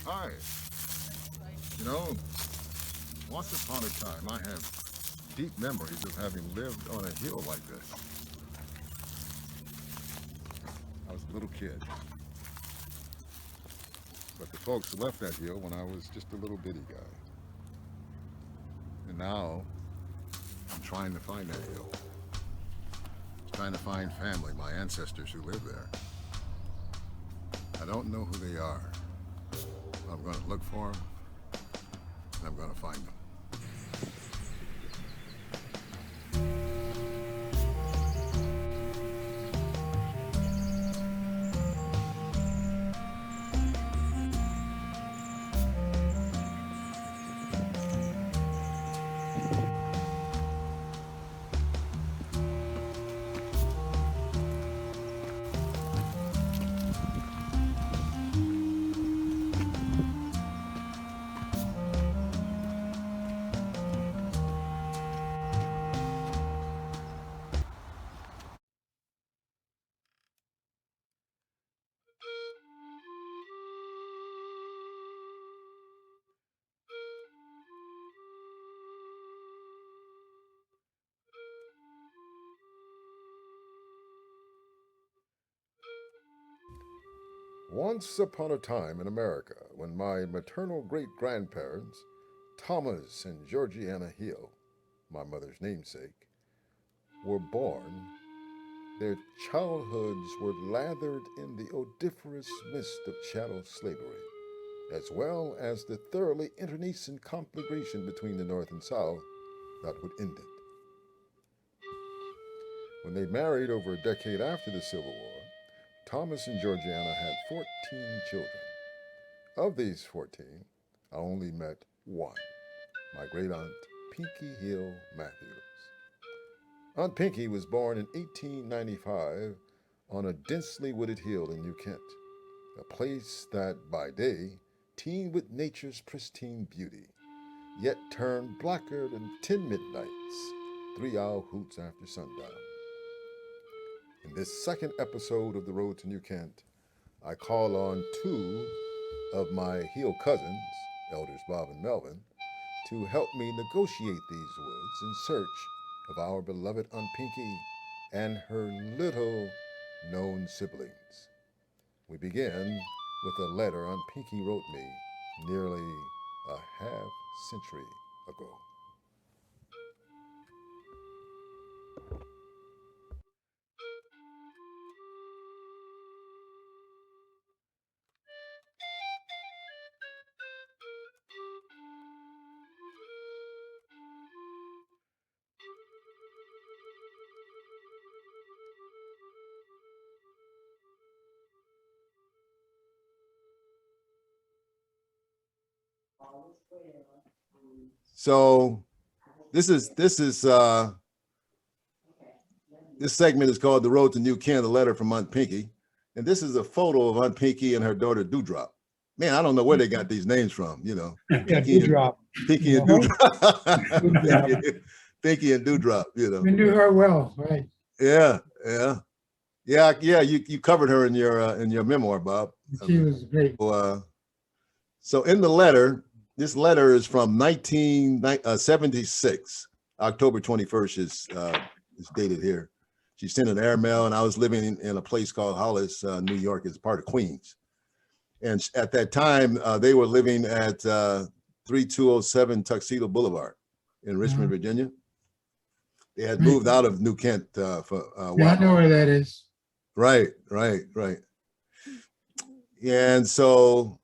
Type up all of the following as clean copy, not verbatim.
Hi. You know, once upon a time, I have deep memories of having lived on a hill like this. I was a little kid, but the folks left that hill when I was just a little bitty guy. And now I'm trying to find that hill, trying to find family, my ancestors who live there. I don't know who they are. I'm going to look for them, and I'm going to find them. Once upon a time in America, when my maternal great grandparents, Thomas and Georgiana Hill, my mother's namesake, were born, their childhoods were lathered in the odoriferous mist of chattel slavery, as well as the thoroughly internecine conflagration between the North and South that would end it. When they married over a decade after the Civil War, Thomas and Georgiana had 14 children. Of these 14, I only met one, my great aunt Pinkie Hill Matthews. Aunt Pinkie was born in 1895 on a densely wooded hill in New Kent, a place that by day teemed with nature's pristine beauty, yet turned blacker than 10 midnights, 3 owl hoots after sundown. In this second episode of The Road to New Kent, I call on two of my Hill cousins, elders Bob and Melvin, to help me negotiate these woods in search of our beloved Aunt Pinkie and her little known siblings. We begin with a letter Aunt Pinkie wrote me nearly a half century ago. So this segment is called The Road to New Kent, a letter from Aunt Pinkie. And this is a photo of Aunt Pinkie and her daughter Dewdrop. Man, I don't know where they got these names from, you know. Yeah, Dewdrop. Pinkie and Dewdrop. Pinkie and Dewdrop, you know. We knew her well, right? Yeah. You covered her in your memoir, Bob. She was great. So in the letter, this letter is from 1976. October 21st is dated here. She sent an airmail, and I was living in a place called Hollis, New York, as part of Queens. And at that time, they were living at 3207 Tuxedo Boulevard in Richmond, Virginia. They had moved out of New Kent for a while. Yeah, I know where that is. Right. And so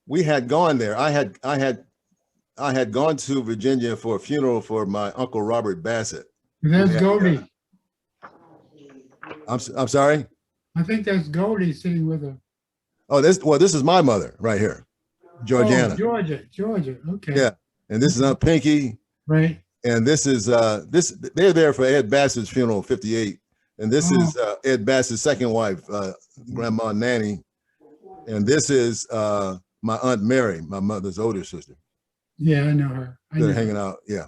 we had gone there. I had gone to Virginia for a funeral for my Uncle Robert Bassett. That's Goldie. I'm sorry? I think that's Goldie sitting with her. Oh, this is my mother right here, Georgiana. Oh, Georgia. Okay. Yeah, and this is Aunt Pinkie. Right. And this is they're there for Ed Bassett's funeral, 58. And this is Ed Bassett's second wife, Grandma Nanny. And this is my Aunt Mary, my mother's older sister. Yeah, I know her. They're hanging out, yeah.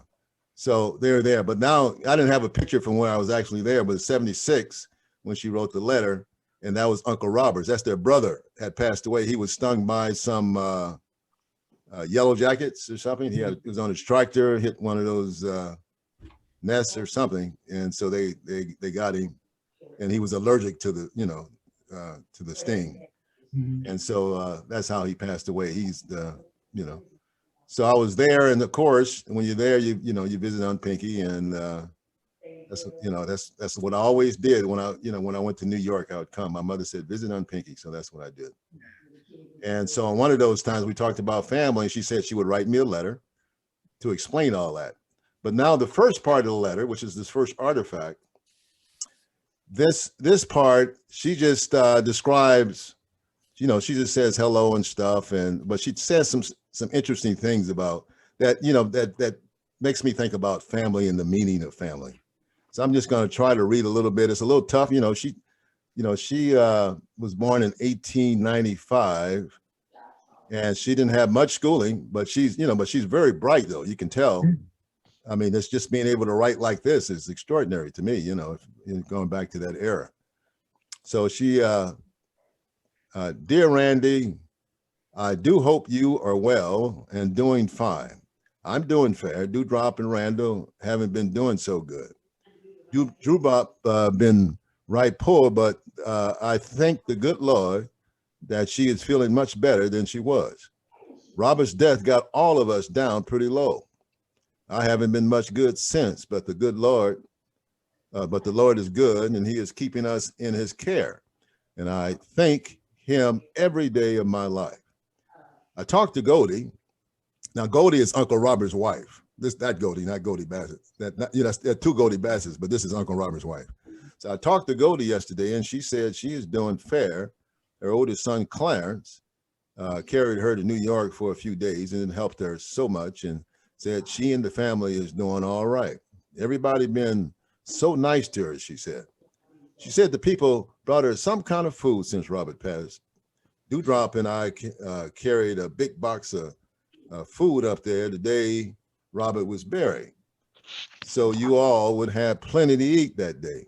So they're there. But now I didn't have a picture from where I was actually there, but 76, when she wrote the letter, and that was Uncle Roberts. That's their brother had passed away. He was stung by some yellow jackets or something. He was on his tractor, hit one of those nests or something, and so they got him, and he was allergic to the to the sting, and so that's how he passed away. He's the So I was there, and of course, when you're there, you visit Aunt Pinkie, and that's what I always did when I went to New York. I would come. My mother said, visit Aunt Pinkie, so that's what I did. And so on one of those times, we talked about family, and she said she would write me a letter to explain all that. But now the first part of the letter, which is this first artifact, this part, she just describes, she just says hello and stuff, but she says some interesting things about that, that makes me think about family and the meaning of family. So I'm just going to try to read a little bit. It's a little tough. She was born in 1895, and she didn't have much schooling, but she's very bright, though. You can tell. I mean, it's just being able to write like this is extraordinary to me, going back to that era. So she, dear Randy, I do hope you are well and doing fine. I'm doing fair. Dewdrop and Randall haven't been doing so good. Dewdrop been right poor, but I thank the good Lord that she is feeling much better than she was. Robert's death got all of us down pretty low. I haven't been much good since, but the Lord is good, and he is keeping us in his care. And I thank him every day of my life. I talked to Goldie. Now, Goldie is Uncle Robert's wife. That Goldie, not Goldie Bassett. There are two Goldie Bassets, but this is Uncle Robert's wife. So I talked to Goldie yesterday, and she said she is doing fair. Her oldest son, Clarence, carried her to New York for a few days, and it helped her so much, and said she and the family is doing all right. Everybody been so nice to her, she said. She said the people brought her some kind of food since Robert passed. Dewdrop and I carried a big box of food up there the day Robert was buried, so you all would have plenty to eat that day.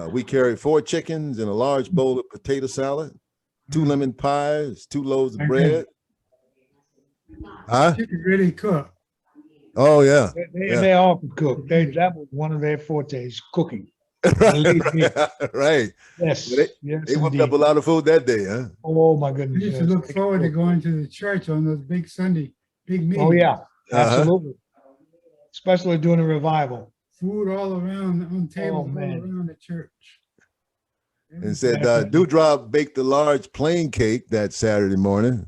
We carried 4 chickens and a large bowl of potato salad, 2 lemon pies, 2 loaves of bread. Huh? She could really cook. Oh, yeah. They all could cook. That was one of their fortes, cooking. Right. Yes. They whipped up a lot of food that day, huh? Oh, my I goodness. used to look forward to going to the church on those big Sunday, big meetings. Oh, yeah. Absolutely. Especially during a revival. Food all around, on tables all man. around the church. And said Dewdrop baked a large plain cake that Saturday morning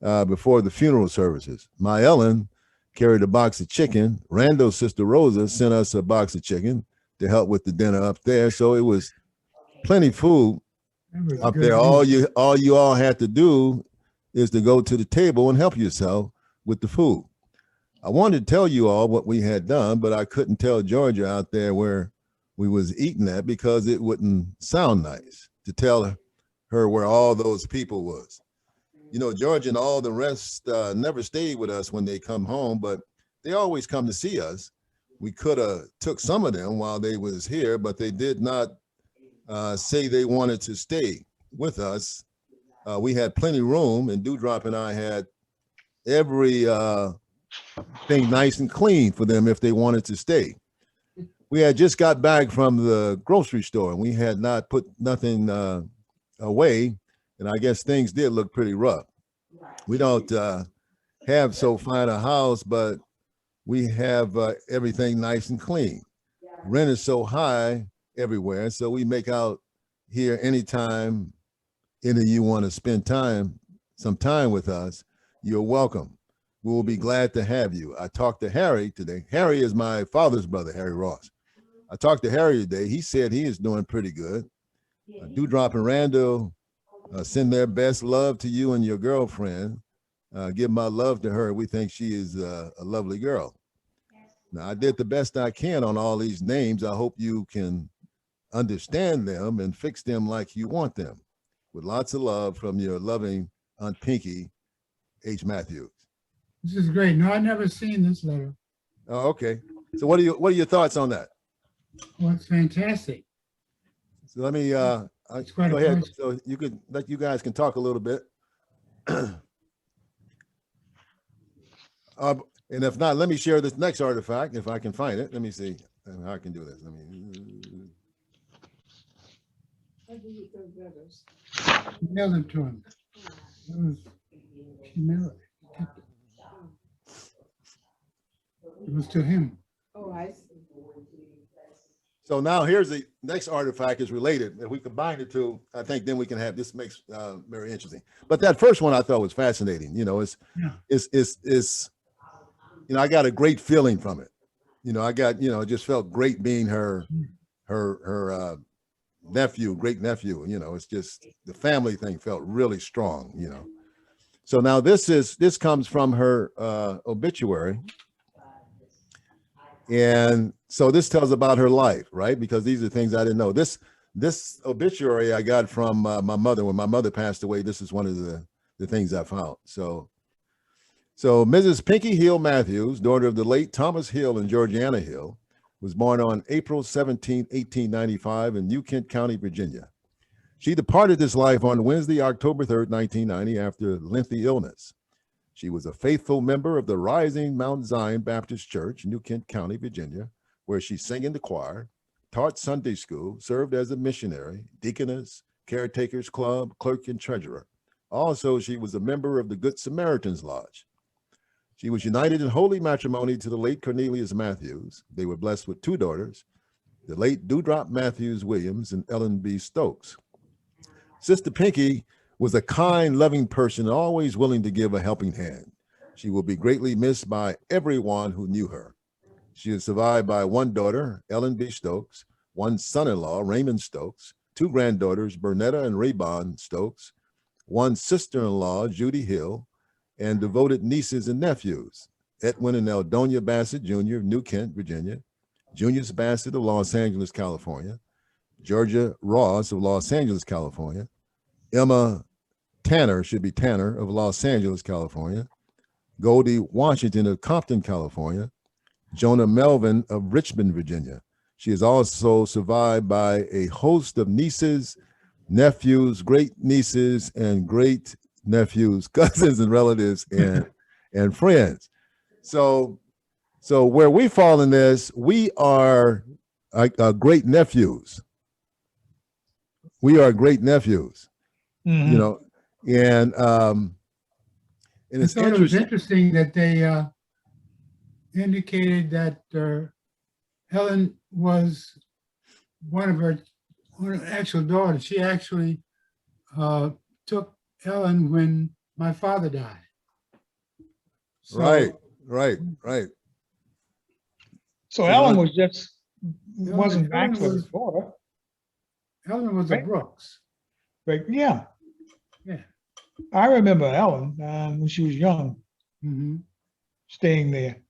before the funeral services. My Ellen carried a box of chicken. Randall's sister Rosa sent us a box of chicken to help with the dinner up there. So it was plenty food up there. All you all had to do is to go to the table and help yourself with the food. I wanted to tell you all what we had done, but I couldn't tell Georgia out there where we was eating at because it wouldn't sound nice to tell her where all those people was. Georgia and all the rest never stayed with us when they come home, but they always come to see us. We could have took some of them while they was here, but they did not say they wanted to stay with us. We had plenty of room, and Dewdrop and I had every thing nice and clean for them if they wanted to stay. We had just got back from the grocery store, and we had not put nothing away, and I guess things did look pretty rough. We don't have so fine a house, but we have everything nice and clean. Rent is so high everywhere, so we make out here anytime any of you want to spend some time with us, you're welcome. We will be glad to have you. I talked to Harry today. Harry is my father's brother, Harry Ross. I talked to Harry today. He said he is doing pretty good. Dewdrop and Randall send their best love to you and your girlfriend. Give my love to her. We think she is a lovely girl. Now, I did the best I can on all these names. I hope you can understand them and fix them like you want them. With lots of love from your loving Aunt Pinkie, H. Matthews. This is great. No, I've never seen this letter. Oh, okay. So what are your thoughts on that? Well, it's fantastic. So let me It's quite Go a ahead. bunch. So you guys can talk a little bit. And if not, let me share this next artifact if I can find it. Let me see how I can do this. Let me. She mailed it to him. She mailed it. It was to him. Oh, I see. So now here's the next artifact is related. If we combine the two, I think then we can have this makes very interesting. But that first one I thought was fascinating. You know, it's you know, I got a great feeling from it. You know, it just felt great being her nephew, great nephew. You know, it's just the family thing felt really strong. You know, so now this comes from her obituary. And so this tells about her life, right? Because these are things I didn't know. This obituary I got from my mother. When my mother passed away, this is one of the things I found. So Mrs. Pinkie Hill Matthews, daughter of the late Thomas Hill and Georgiana Hill, was born on April 17, 1895 in New Kent County, Virginia. She departed this life on Wednesday, October 3rd, 1990, after lengthy illness. She was a faithful member of the Rising Mount Zion Baptist Church, New Kent County, Virginia, where she sang in the choir, taught Sunday school, served as a missionary, deaconess, caretakers club, clerk, and treasurer. Also, she was a member of the Good Samaritan's Lodge. She was united in holy matrimony to the late Cornelius Matthews. They were blessed with two daughters, the late Dewdrop Matthews Williams and Ellen B. Stokes. Sister Pinkie was a kind, loving person, always willing to give a helping hand. She will be greatly missed by everyone who knew her. She is survived by one daughter, Ellen B. Stokes, one son-in-law, Raymond Stokes, two granddaughters, Bernetta and Raybon Stokes, one sister-in-law, Judy Hill, and devoted nieces and nephews, Edwin and Eldonia Bassett Jr. of New Kent, Virginia, Junius Bassett of Los Angeles, California, Georgia Ross of Los Angeles, California, Emma Tanner, should be Tanner, of Los Angeles, California, Goldie Washington of Compton, California, Jonah Melvin of Richmond, Virginia. She is also survived by a host of nieces, nephews, great nieces, and great nephews, cousins and relatives, and friends. So where we fall in this, we are great nephews. We are great nephews. Mhm. You know, and I it's thought it was interesting. interesting that they indicated that Helen was one of her actual daughters. She actually took Ellen when my father died. So, Right. So So Ellen what- was just, wasn't Ellen Maxwell's was- daughter, Ellen was a Right. Brooks. but yeah, Yeah. I remember Ellen when she was young, Hmm. staying there,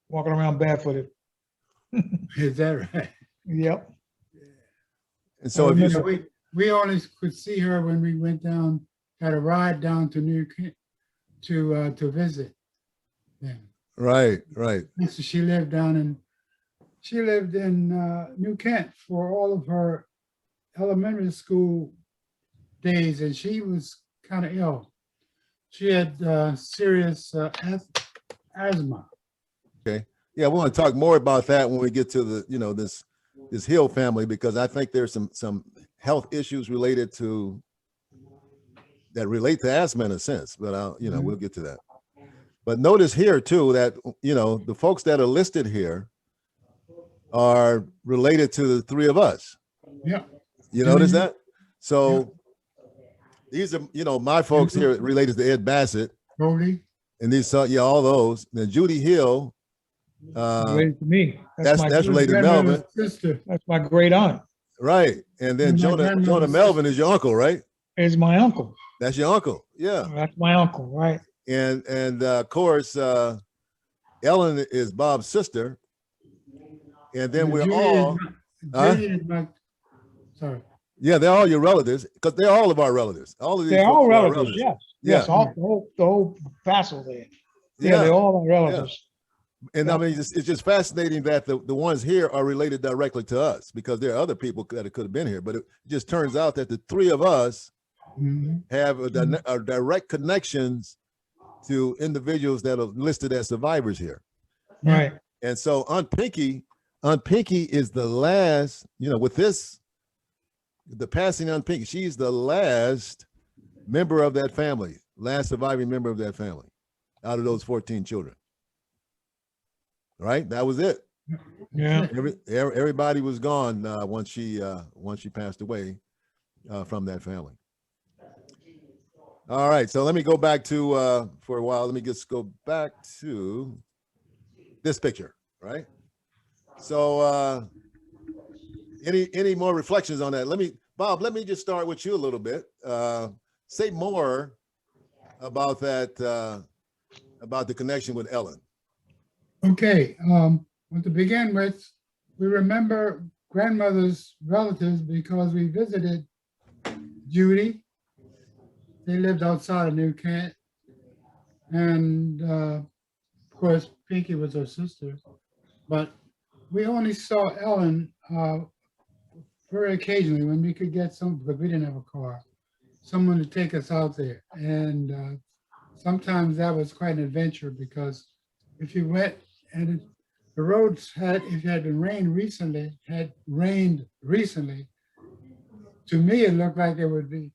walking around barefooted. Is that right? Yep. And so if you Yeah, we only could see her when we went down, had a ride down to New Kent to visit them. right. And so she lived in New Kent for all of her elementary school days, and she was kind of ill. She had serious asthma. Yeah, we want to talk more about that when we get to the, you know, this Hill family, because I think there's some health issues related to that relate to asthma in a sense, but we'll get to that. But notice here too that, you know, the folks that are listed here are related to the three of us. Yeah. You notice that? So these are, you know, my folks here related to Ed Bassett, Goldie. and these, all those. Then Judy Hill, Related to me. that's my, related to grandmother's Melvin, sister. that's my great aunt, right? And then And my Jonah grandmother's Melvin is your uncle, right? is my uncle. That's your uncle, yeah. That's my uncle, right? And of course, Ellen is Bob's sister, and then we're Judy all, Judy is my, sorry. yeah, they're all your relatives, because they're all of our relatives. All of these They're folks all are our relatives, yes. Yes, Yeah. all, the whole vassal there. Yeah, they're all our relatives. And I mean, it's just fascinating that the ones here are related directly to us, because there are other people that could have been here, but it just turns out that the three of us have a direct connections to individuals that are listed as survivors here. Right. And so Aunt Pinkie is the last, with this, the passing Aunt Pinkie, she's the last member of that family, last surviving member of that family out of those 14 children. Right? That was it. Yeah. Everybody was gone once she passed away from that family. All right, so let me go back to for a while. Let me just go back to this picture, right? So any more reflections on that? Bob, let me just start with you a little bit. Say more about that, about the connection with Ellen. Okay, well, to begin with, we remember grandmother's relatives because we visited Judy. They lived outside of New Kent. And of course, Pinkie was her sister. But we only saw Ellen very occasionally when we could get some, because we didn't have a car, someone to take us out there. And sometimes that was quite an adventure, because if you went and the roads had, if it had been rained recently, to me, it looked like there would be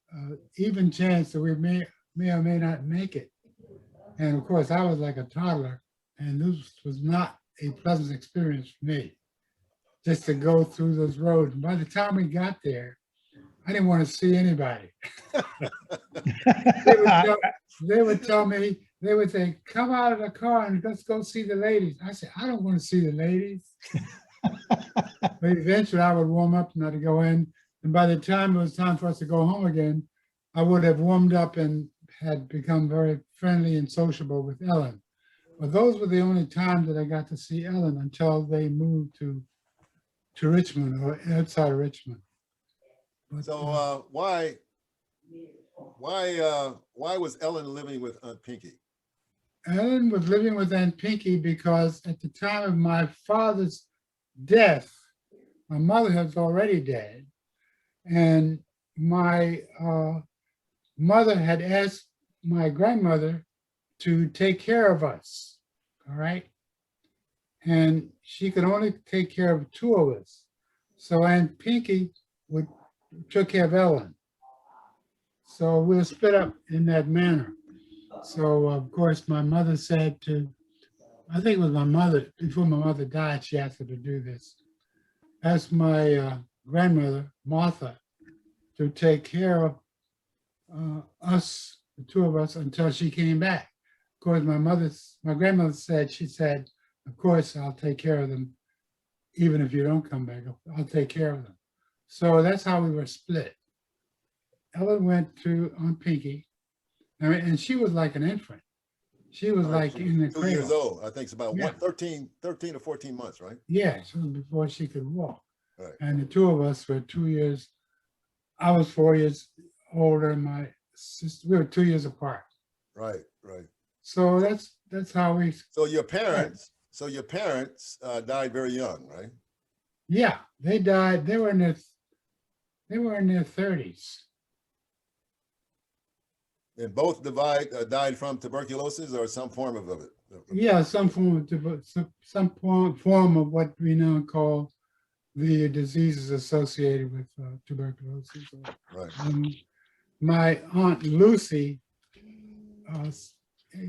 even chance that we may or may not make it. And of course, I was like a toddler, and this was not a pleasant experience for me, just to go through those roads. And by the time we got there, I didn't want to see anybody. They would tell me, they would say, come out of the car and let's go see the ladies. I said, I don't want to see the ladies. But eventually I would warm up and I'd go in. And by the time it was time for us to go home again, I would have warmed up and had become very friendly and sociable with Ellen. But those were the only times that I got to see Ellen until they moved to Richmond, or outside of Richmond. But, So why was Ellen living with Aunt Pinkie? Ellen was living with Aunt Pinkie because at the time of my father's death, my mother was already dead. And my mother had asked my grandmother to take care of us, all right? And she could only take care of two of us. So Aunt Pinkie took care of Ellen. So we'll split up in that manner. So of course, my mother said I think it was my mother, before my mother died, she asked her to do this. Asked my grandmother, Martha, to take care of us, the two of us, until she came back. Of course, my grandmother said, of course, I'll take care of them, even if you don't come back, I'll take care of them. So that's how we were split. Ellen went to Aunt Pinkie, and she was like an infant. She was like in the 2 cradle. years old. I think it's about Yeah. 13 or 14 months, right? Yeah, she was before she could walk. Right. And the two of us were 2 years. I was 4 years older than my sister. We were 2 years apart. Right. So that's how we. So your parents died very young, right? Yeah, they died. They were in their 30s. And both died from tuberculosis or some form of it. Yeah, some form of what we now call the diseases associated with tuberculosis. Right. My Aunt Lucy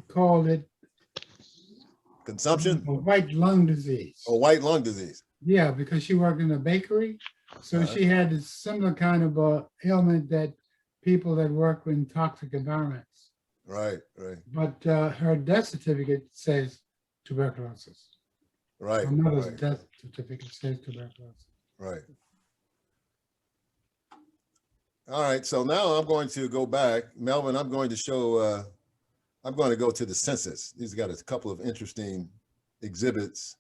called it Consumption? white lung disease. Oh, white lung disease. Yeah, because she worked in a bakery. So she had a similar kind of ailment that people that work in toxic environments. Right. But her death certificate says tuberculosis. Right. Her mother's death certificate says tuberculosis. Right. All right. So now I'm going to go back. Melvin, I'm going to go to the census. These got a couple of interesting exhibits.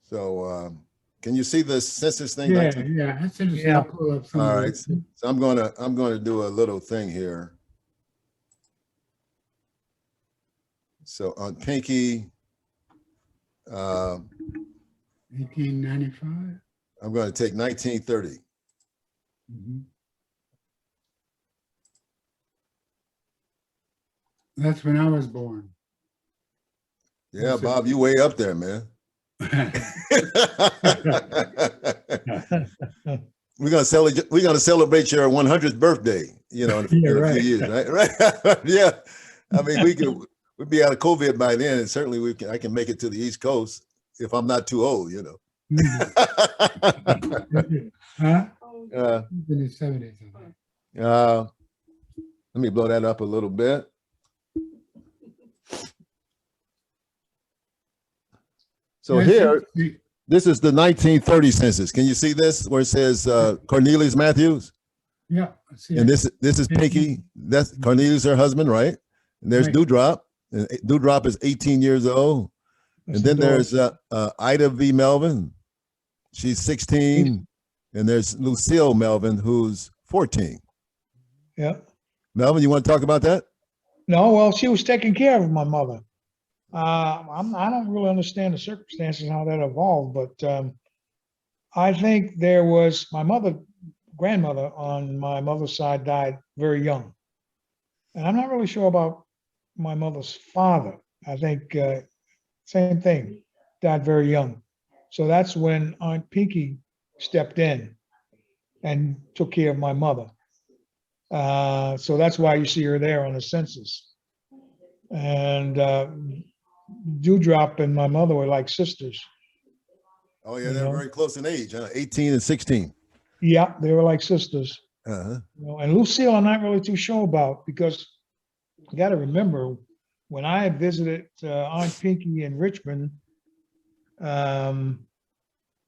So Can you see the census thing? Yeah, 19? yeah, that's interesting. Yeah. I'll pull up some All of right. it. So I'm gonna do a little thing here. So on Pinkie, 1895. I'm going to take 1930. Mhm. That's when I was born. Yeah, That's it. Bob, you way up there, man. We're gonna celebrate your 100th birthday, you know, Yeah, in a few right. years, right? Right. Yeah. I mean, we'd be out of COVID by then, and certainly I can make it to the East Coast if I'm not too old, you know. Huh? uh, In the 70s. I think. let me blow that up a little bit. So Yes, here, you- this is the 1930 census. Can you see this where it says Cornelius Matthews? yeah, I see And it. this is Pinkie. That's Cornelius, her husband, right? And there's Right. Dewdrop. And Dewdrop is 18 years old. That's And then the door. there's Ida V. Melvin. She's 16. And there's Lucille Melvin, who's 14. Yeah. Melvin, you want to talk about that? No, well, she was taking care of my mother. I don't really understand the circumstances, how that evolved, but I think there was my grandmother on my mother's side died very young. And I'm not really sure about my mother's father. I think same thing, died very young. So that's when Aunt Pinkie stepped in and took care of my mother. So that's why you see her there on the census. And Dewdrop and my mother were like sisters. Oh, yeah, You they're know? very close in age, huh? 18 and 16. Yeah, they were like sisters. Uh-huh. You know, and Lucille, I'm not really too sure about because you got to remember when I had visited Aunt Pinkie in Richmond,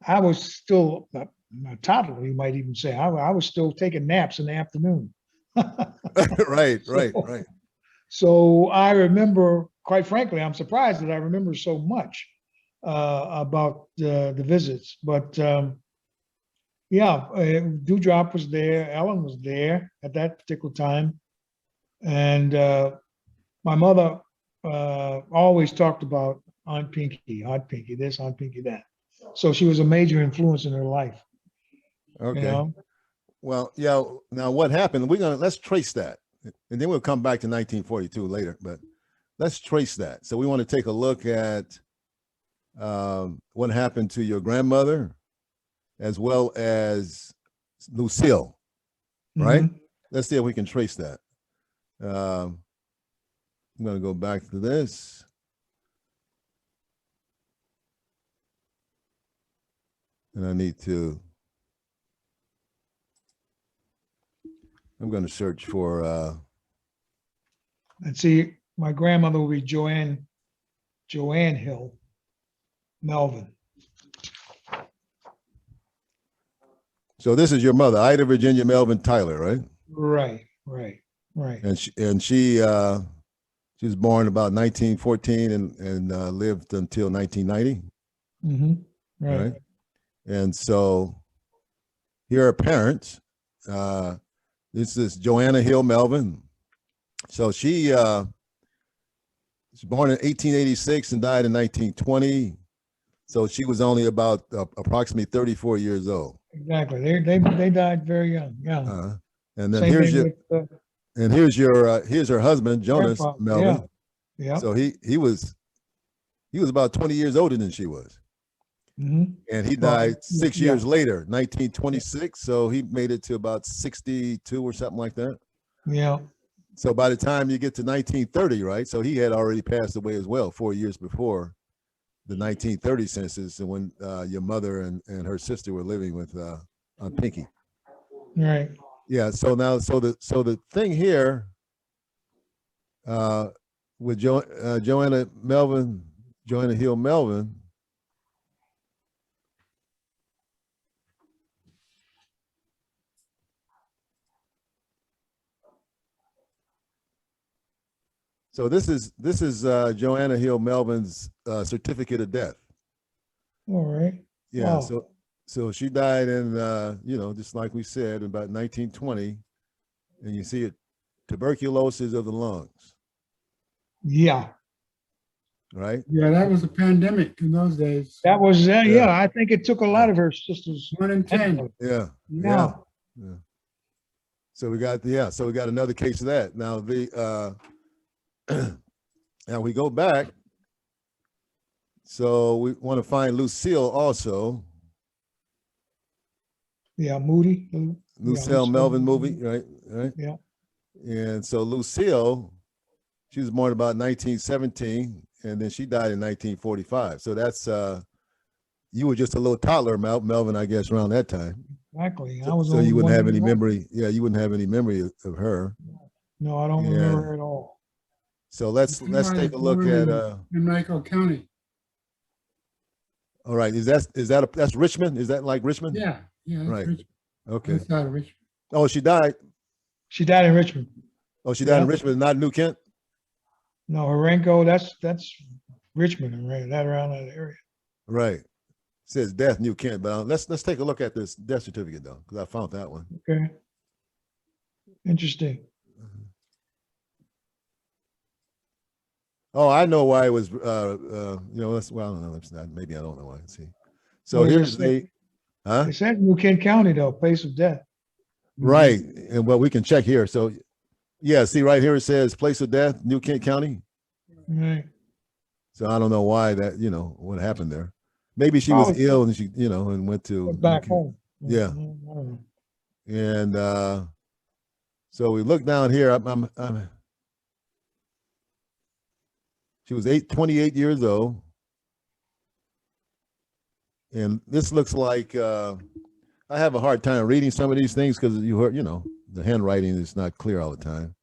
I was still a toddler, you might even say. I was still taking naps in the afternoon. Right. So- So I remember, quite frankly, I'm surprised that I remember so much about the visits. But yeah, Dewdrop was there, Ellen was there at that particular time, and my mother always talked about Aunt Pinkie this, Aunt Pinkie that. So she was a major influence in her life. Okay. You know? Well, yeah. Now, what happened? Let's trace that, and then we'll come back to 1942 later. But let's trace that. So we want to take a look at what happened to your grandmother, as well as Lucille. Right? Mhm. Let's see if we can trace that. I'm going to go back to this. And I'm going to search for, And see, my grandmother would be Joanne Hill, Melvin. so this is your mother, Ida Virginia Melvin Tyler, right? Right. And she was born about 1914 and lived until 1990. Mm-hmm. Right. Right. And so here are parents. This is Joanna Hill Melvin. So she was born in 1886 and died in 1920. So she was only about approximately 34 years old. Exactly. They died very young. Yeah. And then Same here's thing your with, here's her husband, Jonas grandfather. Melvin. Yeah. So he was about 20 years older than she was. Mhm. And he Well, died 6 yeah. years later, 1926. So he made it to about 62 or something like that. Yeah. So by the time you get to 1930, right? So he had already passed away as well, 4 years before the 1930 census, and when your mother and her sister were living with Aunt Pinkie. Right. Yeah. So now, so the thing here with Joanna Hill Melvin. So this is Joanna Hill Melvin's certificate of death. All right. Yeah. Wow. So So she died in, just like we said, in about 1920, and you see it, tuberculosis of the lungs, Yeah, right? Yeah, that was a pandemic in those days. that was, Yeah. yeah, I think it took a lot of her sisters. 1 in 10. Yeah, Yeah, yeah. So we got another case of that. Now now we go back. So we want to find Lucille also. yeah, Moody. Lucille Melvin movie, right? Right. Yeah, And so Lucille, she was born about 1917, and then she died in 1945. So that's you were just a little toddler, Melvin, I guess, around that time. exactly. I So, was so only you wouldn't have 1 any year old. memory. Yeah, you wouldn't have any memory of her. No, I don't Yeah. remember her at all. So let's take a look at in Michael County. all right, that's Richmond? Is that like Richmond? Yeah, that's Right. Richmond. Okay. That's out of Richmond. Oh, she died. She died in Richmond. Oh, she died in Yeah. Richmond, not New Kent? No, Horenko, that's Richmond, right? That around that area. Right. It says death, New Kent, but let's take a look at this death certificate though, because I found that one. Okay. Interesting. Oh, I know why it was. Let's. Well, I don't know. Let's not. Maybe I don't know why. Let's see. So What does it here's say? the. Huh? It says New Kent County though, place of death. Right, and well, we can check here. So, yeah, see right here it says place of death, New Kent County. Right. So I don't know why that. What happened there? Maybe she was Probably- ill and she, and went to Went back New Kent. home. Yeah. I don't know. And so we look down here. She was 28 years old. And this looks like I have a hard time reading some of these things because you heard, the handwriting is not clear all the time.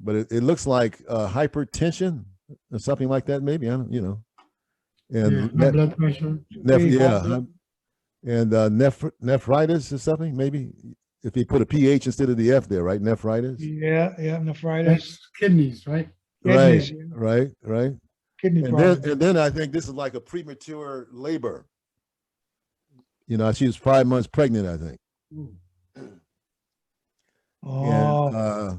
But it looks like hypertension or something like that, maybe. I don't, And High blood pressure. and nephritis or something, maybe. If you put a PH instead of the F there, right? Nephritis. Yeah, nephritis. That's kidneys, right? Kidneys, yeah. Right. Kidney And problem. then I think this is like a premature labor. She was 5 months pregnant, I think. Oh,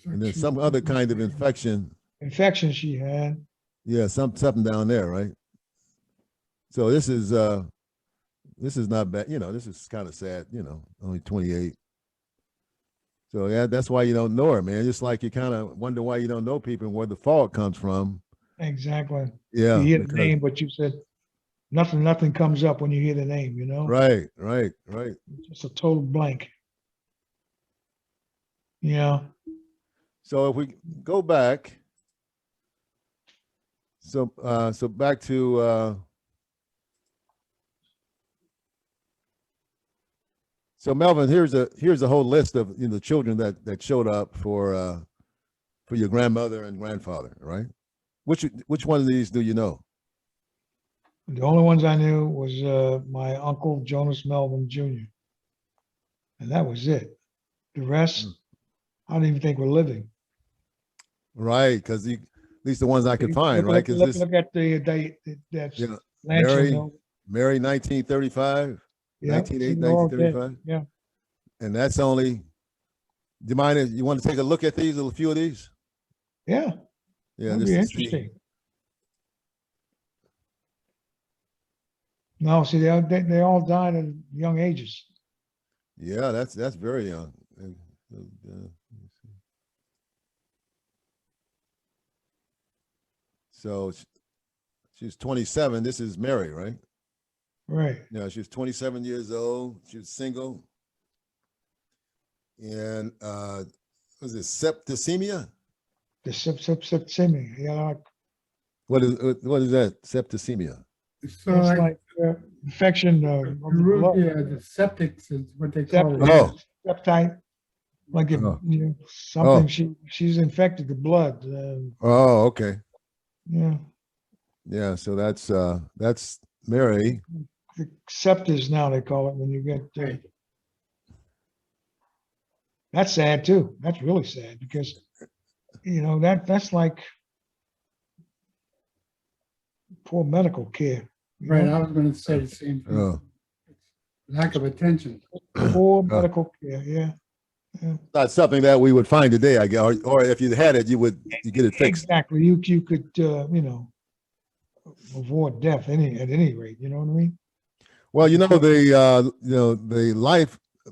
And then some other kind of infection. infection she had. Yeah, something down there, right? So this is not bad. This is kind of sad. Only 28. So yeah, that's why you don't know her, man. Just like you kind of wonder why you don't know people and where the fault comes from. Exactly. Yeah. You hear the name, but you said nothing comes up when you hear the name, Right. Just a total blank. Yeah. So if we go back, so back to so Melvin, here's a whole list of the children that showed up for your grandmother and grandfather, right? Which one of these do you know? The only ones I knew was my uncle Jonas Melvin Jr. And that was it. The rest, I don't even think were living. Right, because at least the ones I could find, right? Because Look at the date. That's Mary 1935, yeah, 1908, they're all dead. 1935. Yeah. And that's only. Do you mind if you want to take a look at these, a few of these? Yeah. Yeah, That'd just be to see. interesting. No, see, they all died at young ages. Yeah, that's very young. So she's 27. This is Mary, right? Right. Yeah, she was 27 years old. She was single. And was it septicemia? The septicemia. Yeah, like, What is that? Septicemia. So it's like, like infection of the blood. yeah, the septics is what they call it. Oh. Septite. Like if, Oh. something she's infected the blood. Oh, okay. Yeah. Yeah, so that's Mary. The septis now they call it when you get Right. that's sad too. That's really sad because that's like poor medical care. you Right, know? I was gonna say the same thing. Oh, Lack of attention. Poor medical care, yeah. not something that we would find today, I guess, or if you had it, you get it fixed. Exactly. You could, you know, avoid death at any rate, you know what I mean? Well, the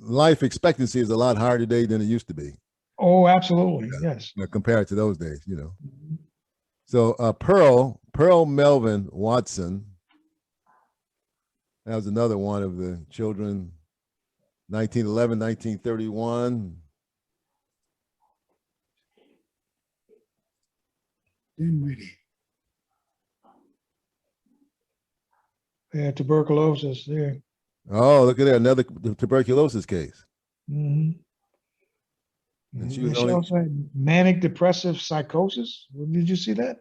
life expectancy is a lot higher today than it used to be, Oh, absolutely, yes. compared to those days, you know. So Pearl Melvin Watson, that was another one of the children, 1911, 1931. Dinwiddie. Yeah, tuberculosis there. Oh, look at that, another tuberculosis case. Mhm. And she Mhm. was She only, also had manic depressive psychosis. Did you see that?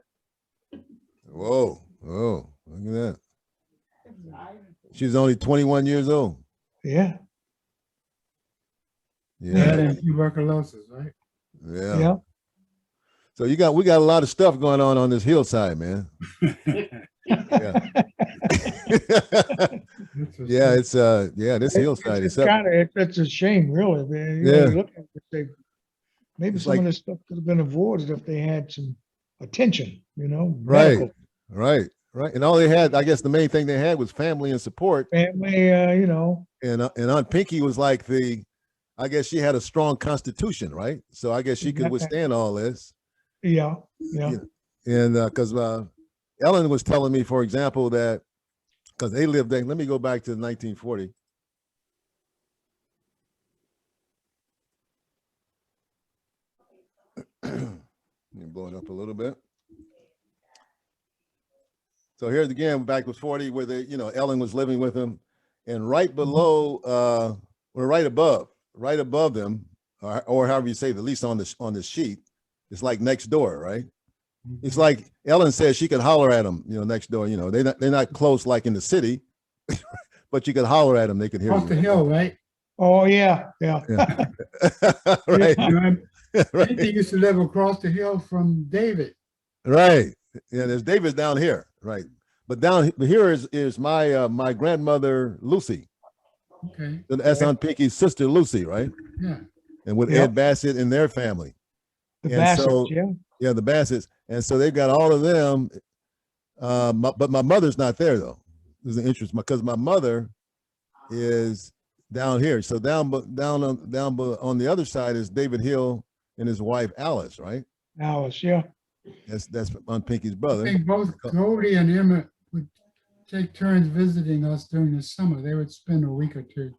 whoa, look at that. She was only 21 years old. Yeah, That Yeah, and tuberculosis, right? yeah. yeah. So we got a lot of stuff going on this hillside, man. Yeah. Yeah, it's this hillside It's is up. kind of, it's a shame, really. Man. You know, Yeah. you look at it, maybe It's some like- of this stuff could have been avoided if they had some attention, you know, Right. medical Right. And all they had, I guess the main thing they had was family and support. family, you know. And Aunt Pinkie was like I guess she had a strong constitution, right? So I guess she could withstand all this. Yeah. And because Ellen was telling me, for example, that because they lived there, let me go back to 1940. Let me blow it up a little bit. So here's again, back was 40, where Ellen was living with him, and right below, or right above them, or however you say it, at least on the sheet, it's like next door, right? It's like Ellen says she could holler at them, next door. They're not close like in the city, but you could holler at them, they could hear Off you. the hill, right? Oh, yeah. Right. Pinkie used to live across the hill from David. Right. Yeah, there's David down here, right? But down here is my grandmother Lucy. Okay, That's Aunt Pinkie's sister Lucy, right? yeah. And with Yep. Ed Bassett and their family. The And Bassett's, so- yeah. Yeah, the Bassetts. And so they've got all of them. But my mother's not there though. There's an interest because my mother is down here. So down on the other side is David Hill and his wife Alice, right? Alice, yeah. That's Aunt Pinkie's I brother. think both Cody and Emma would take turns visiting us during the summer. They would spend a week or two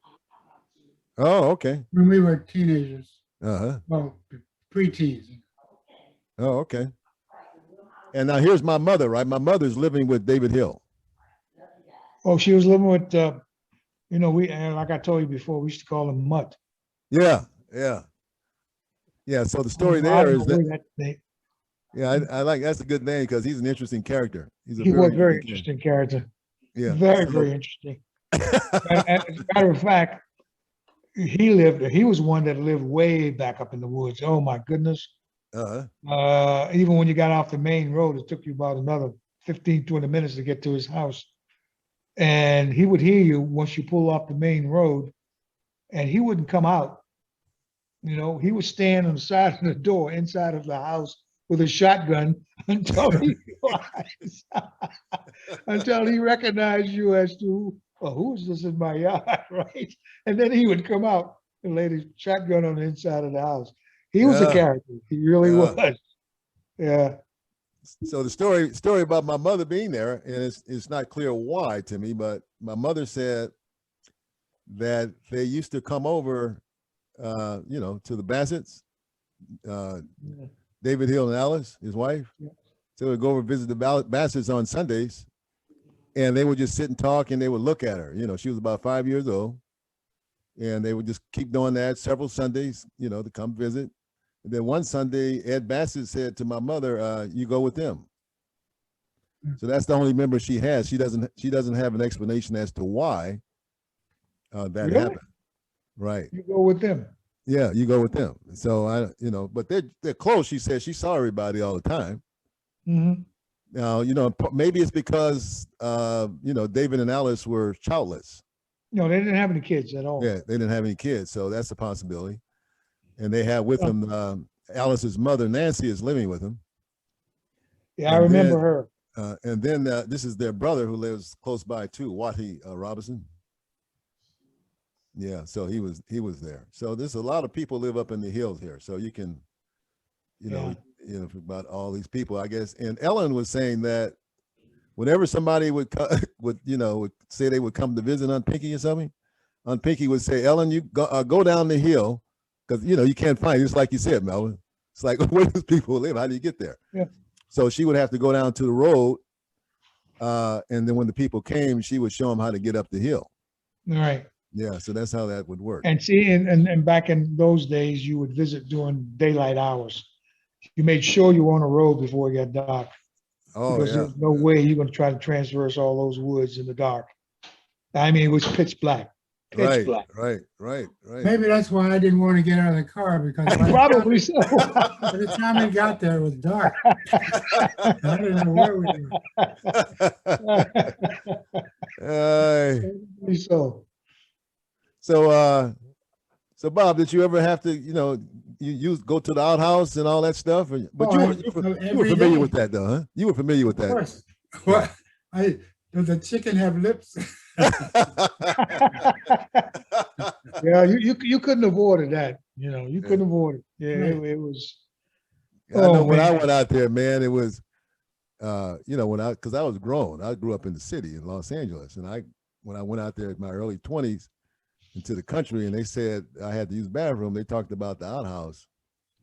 Oh, okay. when we were teenagers, Uh-huh. well, preteens. Oh, okay. And now here's my mother, right? My mother's living with David Hill. Oh, she was living with, and like I told you before, we used to call him Mutt. Yeah. So the story there is that, I like, that's a good name because he's an interesting character. He was a very interesting character. Yeah. Very interesting. And as a matter of fact, he was one that lived way back up in the woods. Oh my goodness. Uh-huh. Even when you got off the main road, it took you about another 15, 20 minutes to get to his house. And he would hear you once you pull off the main road, and he wouldn't come out. He would stand on the side of the door inside of the house with a shotgun until he recognized you as to, who is this in my yard, right? And then he would come out and lay the shotgun on the inside of the house. He was a character. He really was. Yeah. So the story about my mother being there, and it's not clear why to me, but my mother said that they used to come over, to the Bassetts, David Hill and Alice, his wife. Yeah. So they'd go over and visit the Bassetts on Sundays, and they would just sit and talk, and they would look at her. She was about 5 years old, and they would just keep doing that several Sundays, to come visit. And then one Sunday, Ed Bassett said to my mother, "You go with them." So that's the only member she has. She doesn't have an explanation as to why that Really? happened. Right. You go with them. Yeah, you go with them. So but they're close. She said she saw everybody all the time. Mm-hmm. Maybe it's because David and Alice were childless. No, they didn't have any kids at all. Yeah, they didn't have any kids, so that's a possibility. And they had with them Alice's mother, Nancy, is living with them. Yeah, I remember her. And then this is their brother who lives close by too, Watty Robinson. Yeah, so he was there. So there's a lot of people live up in the hills here. So you can, about all these people, I guess. And Ellen was saying that whenever somebody would say they would come to visit Aunt Pinkie or something, Aunt Pinkie would say, Ellen, you go down the hill, because you can't find it. Just like you said, Melvin. It's like, where do people live? How do you get there? Yeah. So she would have to go down to the road, and then when the people came, she would show them how to get up the hill. All right. Yeah, so that's how that would work. And see, and back in those days, you would visit during daylight hours. You made sure you were on the road before it got dark. Oh, because there's no way you're going to try to transverse all those woods in the dark. I mean, it was pitch black. Pitch black. Right. Maybe that's why I didn't want to get out of the car, because Probably so. by the time we got there, it was dark. I didn't know where we were. Probably so. So Bob, did you ever have to, you go to the outhouse and all that stuff? But you were familiar with that, though, huh? You were familiar with that. Of course. What? Does the chicken have lips? Yeah, you couldn't have ordered that. You couldn't have ordered. Yeah, it was. I know when I went out there, man, it was, because I was grown. I grew up in the city in Los Angeles, and when I went out there in my early 20s into the country, and they said I had to use the bathroom, they talked about the outhouse.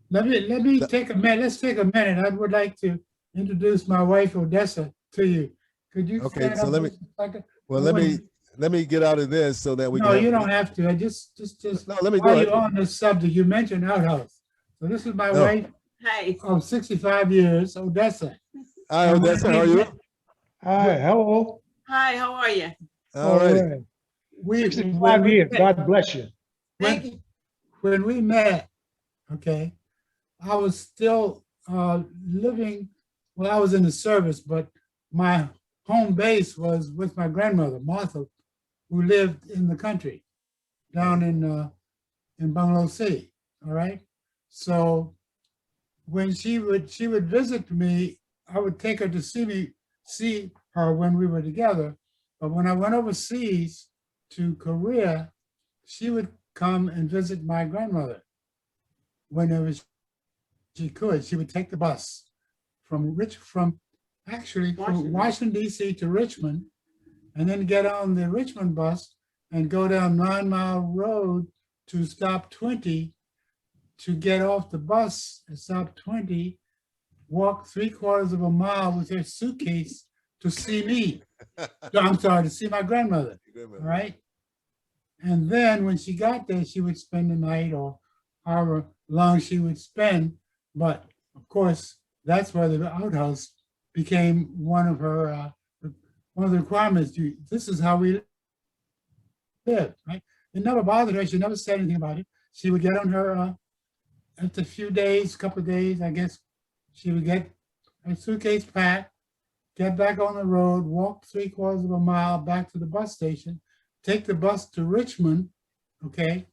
Let me take a minute. Let's take a minute. I would like to introduce my wife, Odessa, to you. Could you? Okay, so let me get out of this so that we. No, you don't have to. I just. No, let me while go. you're on this subject, you mentioned outhouse. So this is my wife. Hi. Of 65 years, Odessa. Hi, Odessa. How are you? Hi, hello. Hi, how are you? All right. 65 years. God bless you. Thank you. When we met, okay, I was still living. Well, I was in the service, but my home base was with my grandmother, Martha, who lived in the country down in Bungalow City. All right. So when she would visit me, I would take her to see her when we were together. But when I went overseas to Korea, she would come and visit my grandmother whenever she could. She would take the bus from Washington, D.C. to Richmond, and then get on the Richmond bus and go down 9 Mile Road to stop 20 to get off the bus at stop 20, walk 3/4 of a mile with her suitcase to see me. To see my grandmother. All right. And then when she got there, she would spend the night or however long she would spend. But of course, that's where the outhouse became one of the requirements. This is how we lived, right? It never bothered her. She never said anything about it. She would get on her, after a few days, couple of days, I guess, she would get her suitcase packed, get back on the road, walk 3/4 of a mile back to the bus station, take the bus to Richmond, okay,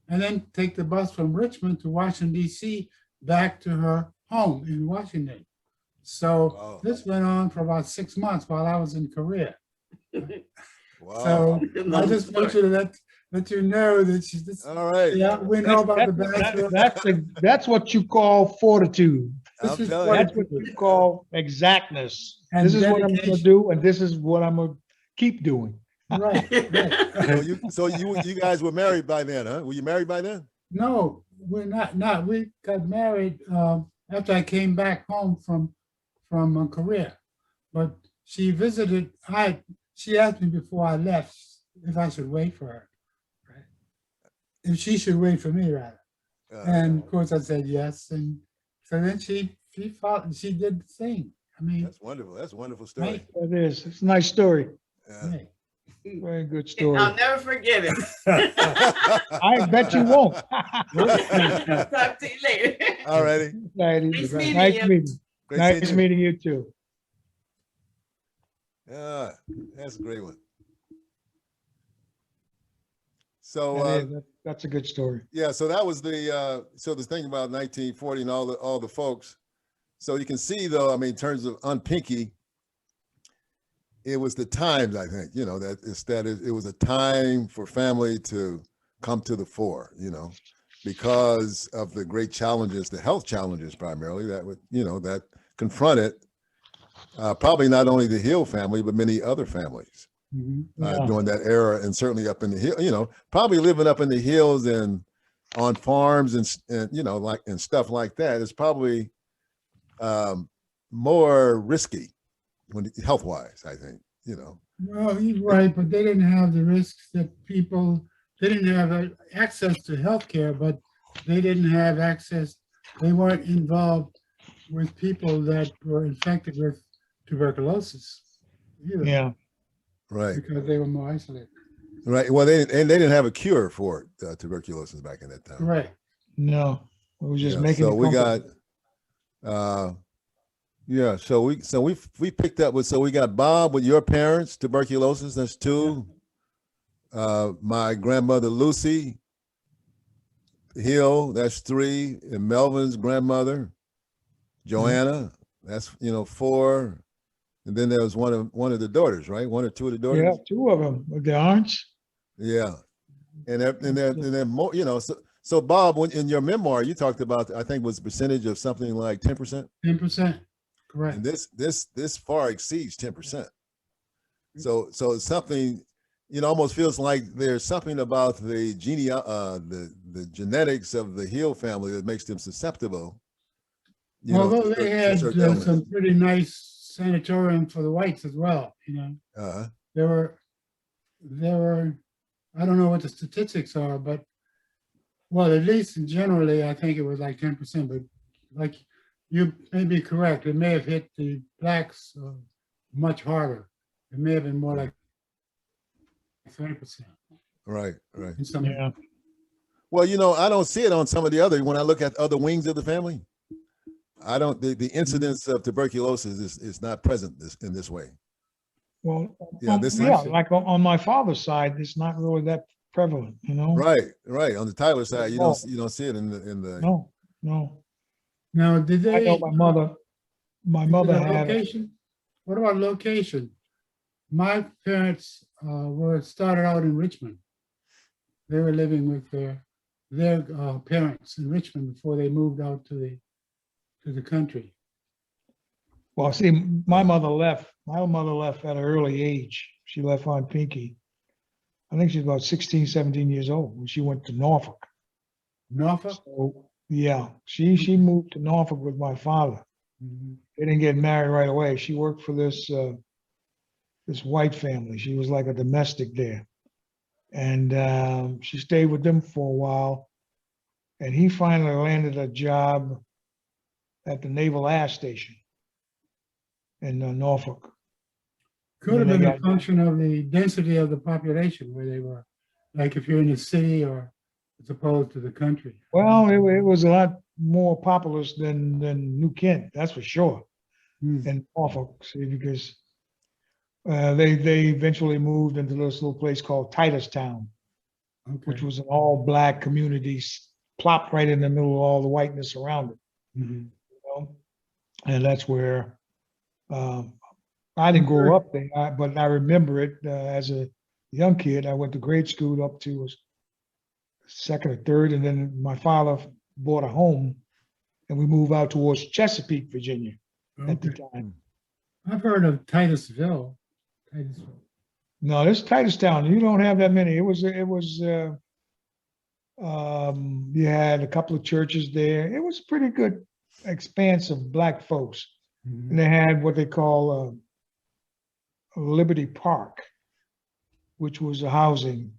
and then take the bus from Richmond to Washington, D.C., back to her home in Washington. So This went on for about 6 months while I was in Korea. Wow. So I just want you to let you know that she's just, all right. Yeah, we know about the bathroom. That's what you call fortitude. I'm telling That's what you call exactness. And this is what I'm going to dedication. do, and this is what I'm going to keep doing. Right. So you guys were married by then, huh? Were you married by then? No, we're not. We got married after I came back home from Korea. But she visited. She asked me before I left if I should wait for her, right? If she should wait for me, rather. And of course, I said yes. And so then she fought, and she did the same. I mean, that's wonderful. That's a wonderful story. Right? It is. It's a nice story. Yeah. Right. Very good story. I'll never forget it. I bet you won't. Talk to you later. All righty. Nice meeting Nice you. meeting. Great seeing Nice you. meeting you too. Yeah, that's a great one. So That's a good story. yeah, so that was the thing about 1940 and all the folks. So you can see though, I mean, in terms of Pinkie, it was the times, I think, it was a time for family to come to the fore, because of the great challenges, the health challenges primarily that confronted probably not only the Hill family, but many other families during that era, and certainly up in the hill, probably living up in the hills and on farms and and stuff like that is probably more risky when health wise, I think, Well, you're right, but they didn't have the risks that they didn't have access to healthcare, but they didn't have access, they weren't involved with people that were infected with tuberculosis either. Yeah. Right. Because they were more isolated. Right. Well, they didn't have a cure for tuberculosis back in that time. Right. No, it was just making. So it we got, comfortable. so we picked up with, so we got Bob with your parents, tuberculosis, that's 2. My grandmother Lucy Hill, that's 3, and Melvin's grandmother Joanna, that's 4, and then there was one of the daughters, right? 1 or 2 of the daughters. Yeah, 2 of them with their aunts. Yeah, and then more, So Bob, in your memoir, you talked about, I think, was a percentage of something like 10%. 10%, correct. And this far exceeds 10%. So it's something, almost feels like there's something about the genetics of the Hill family that makes them susceptible. Although they had some pretty nice sanatorium for the whites as well, There were, I don't know what the statistics are, but well, at least generally, I think it was like 10%, but like you may be correct. It may have hit the blacks much harder. It may have been more like 30%. Right. Yeah. Well, I don't see it on some of the other, when I look at other wings of the family, the incidence of tuberculosis is not present in this way. Well, yeah, like on my father's side, it's not really that prevalent, Right. On the Tyler side, you don't see it in the. No. Now, did they? I know my mother had. Location? What about location? My parents were started out in Richmond. They were living with their parents in Richmond before they moved out to the country. Well, see, my mother left at an early age. She left on Pinkie. I think she's about 16, 17 years old when she went to Norfolk. Norfolk? So, yeah, she moved to Norfolk with my father. Mm-hmm. They didn't get married right away. She worked for this white family. She was like a domestic there. And she stayed with them for a while. And he finally landed a job at the Naval Air Station in Norfolk. Could have been a function of the density of the population where they were, like if you're in the city or as opposed to the country. Well, it was a lot more populous than New Kent, that's for sure, in Norfolk, see, because they eventually moved into this little place called Titustown, which was an all-black community plopped right in the middle of all the whiteness around it. And that's where I didn't grow up there, but I remember it as a young kid. I went to grade school up to second or third, and then my father bought a home, and we moved out towards Chesapeake, Virginia, at the time. I've heard of Titusville. No, this Titustown, you don't have that many. It was you had a couple of churches there. It was a pretty good expanse of black folks. And they had what they call Liberty Park, which was a housing